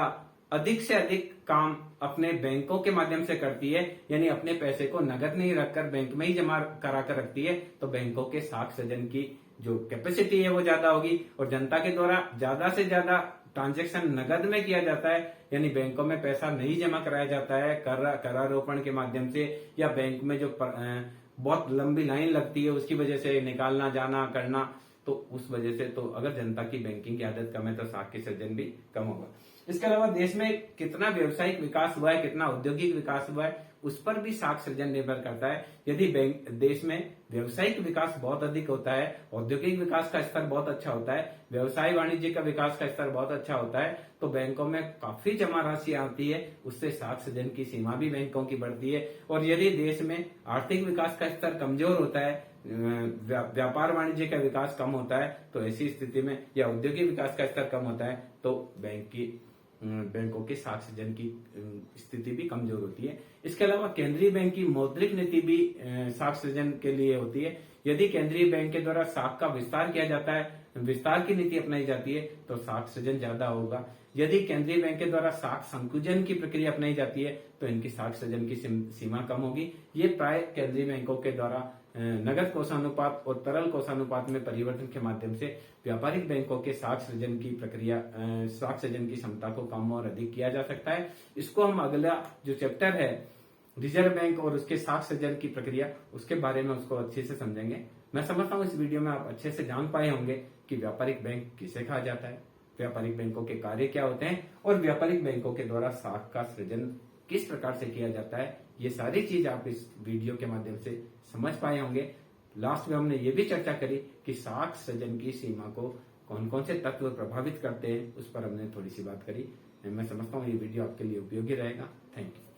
अधिक से अधिक काम अपने बैंकों के माध्यम से करती है, यानी अपने पैसे को नगद नहीं रखकर बैंक में ही जमा करा कर रखती है, तो बैंकों के साख सृजन की जो कैपेसिटी है वो ज्यादा होगी, और जनता के द्वारा ज्यादा से ज्यादा ट्रांजैक्शन नगद में किया जाता है, यानी बैंकों में पैसा नहीं जमा कराया जाता है करारोपण के माध्यम से, या बैंक में जो बहुत लंबी लाइन लगती है उसकी वजह से निकालना जाना करना, तो उस वजह से तो अगर जनता की बैंकिंग की आदत कम है तो साख के सृजन भी कम होगा। इसके अलावा देश में कितना व्यावसायिक विकास हुआ है, कितना औद्योगिक विकास हुआ है, उस पर भी साख सृजन निर्भर करता है। यदि देश में व्यावसायिक विकास बहुत अधिक होता है, औद्योगिक विकास का स्तर बहुत अच्छा होता है, व्यवसाय वाणिज्य का विकास का स्तर बहुत अच्छा होता है, तो बैंकों में काफी जमा राशि आती है, उससे साख सृजन की सीमा भी बैंकों की बढ़ती है। और यदि देश में आर्थिक विकास का स्तर कमजोर होता है, व्यापार वाणिज्य का विकास कम होता है, तो ऐसी स्थिति में, या औद्योगिक विकास का स्तर कम होता है, तो बैंकों के साख सृजन की स्थिति भी कमजोर होती है। इसके अलावा केंद्रीय बैंक की मौद्रिक नीति भी साख सृजन के लिए होती है। यदि केंद्रीय बैंक के द्वारा साख का विस्तार किया जाता है, विस्तार की नीति अपनाई जाती है, तो साख सृजन ज्यादा होगा। यदि केंद्रीय बैंक के द्वारा साख संकुचन की प्रक्रिया अपनाई जाती है तो इनकी साख सृजन की सीमा कम होगी। ये प्राय केंद्रीय बैंकों के द्वारा नगद कोषानुपात और तरल कोषानुपात में परिवर्तन के माध्यम से व्यापारिक बैंकों के साख सृजन की प्रक्रिया, साख सृजन की क्षमता को कम और अधिक किया जा सकता है। इसको हम अगला जो चैप्टर है रिजर्व बैंक और उसके साख सृजन की प्रक्रिया, उसके बारे में उसको अच्छे से समझेंगे। मैं समझता हूँ इस वीडियो में आप अच्छे से जान पाए होंगे कि व्यापारिक बैंक किसे कहा जाता है, व्यापारिक बैंकों के कार्य क्या होते हैं और व्यापारिक बैंकों के द्वारा साख का सृजन किस प्रकार से किया जाता है। ये सारी चीज आप इस वीडियो के माध्यम से समझ पाए होंगे। लास्ट में हमने ये भी चर्चा करी कि साख सृजन की सीमा को कौन कौन से तत्व प्रभावित करते हैं, उस पर हमने थोड़ी सी बात करी। मैं समझता हूँ ये वीडियो आपके लिए उपयोगी रहेगा। Thank you.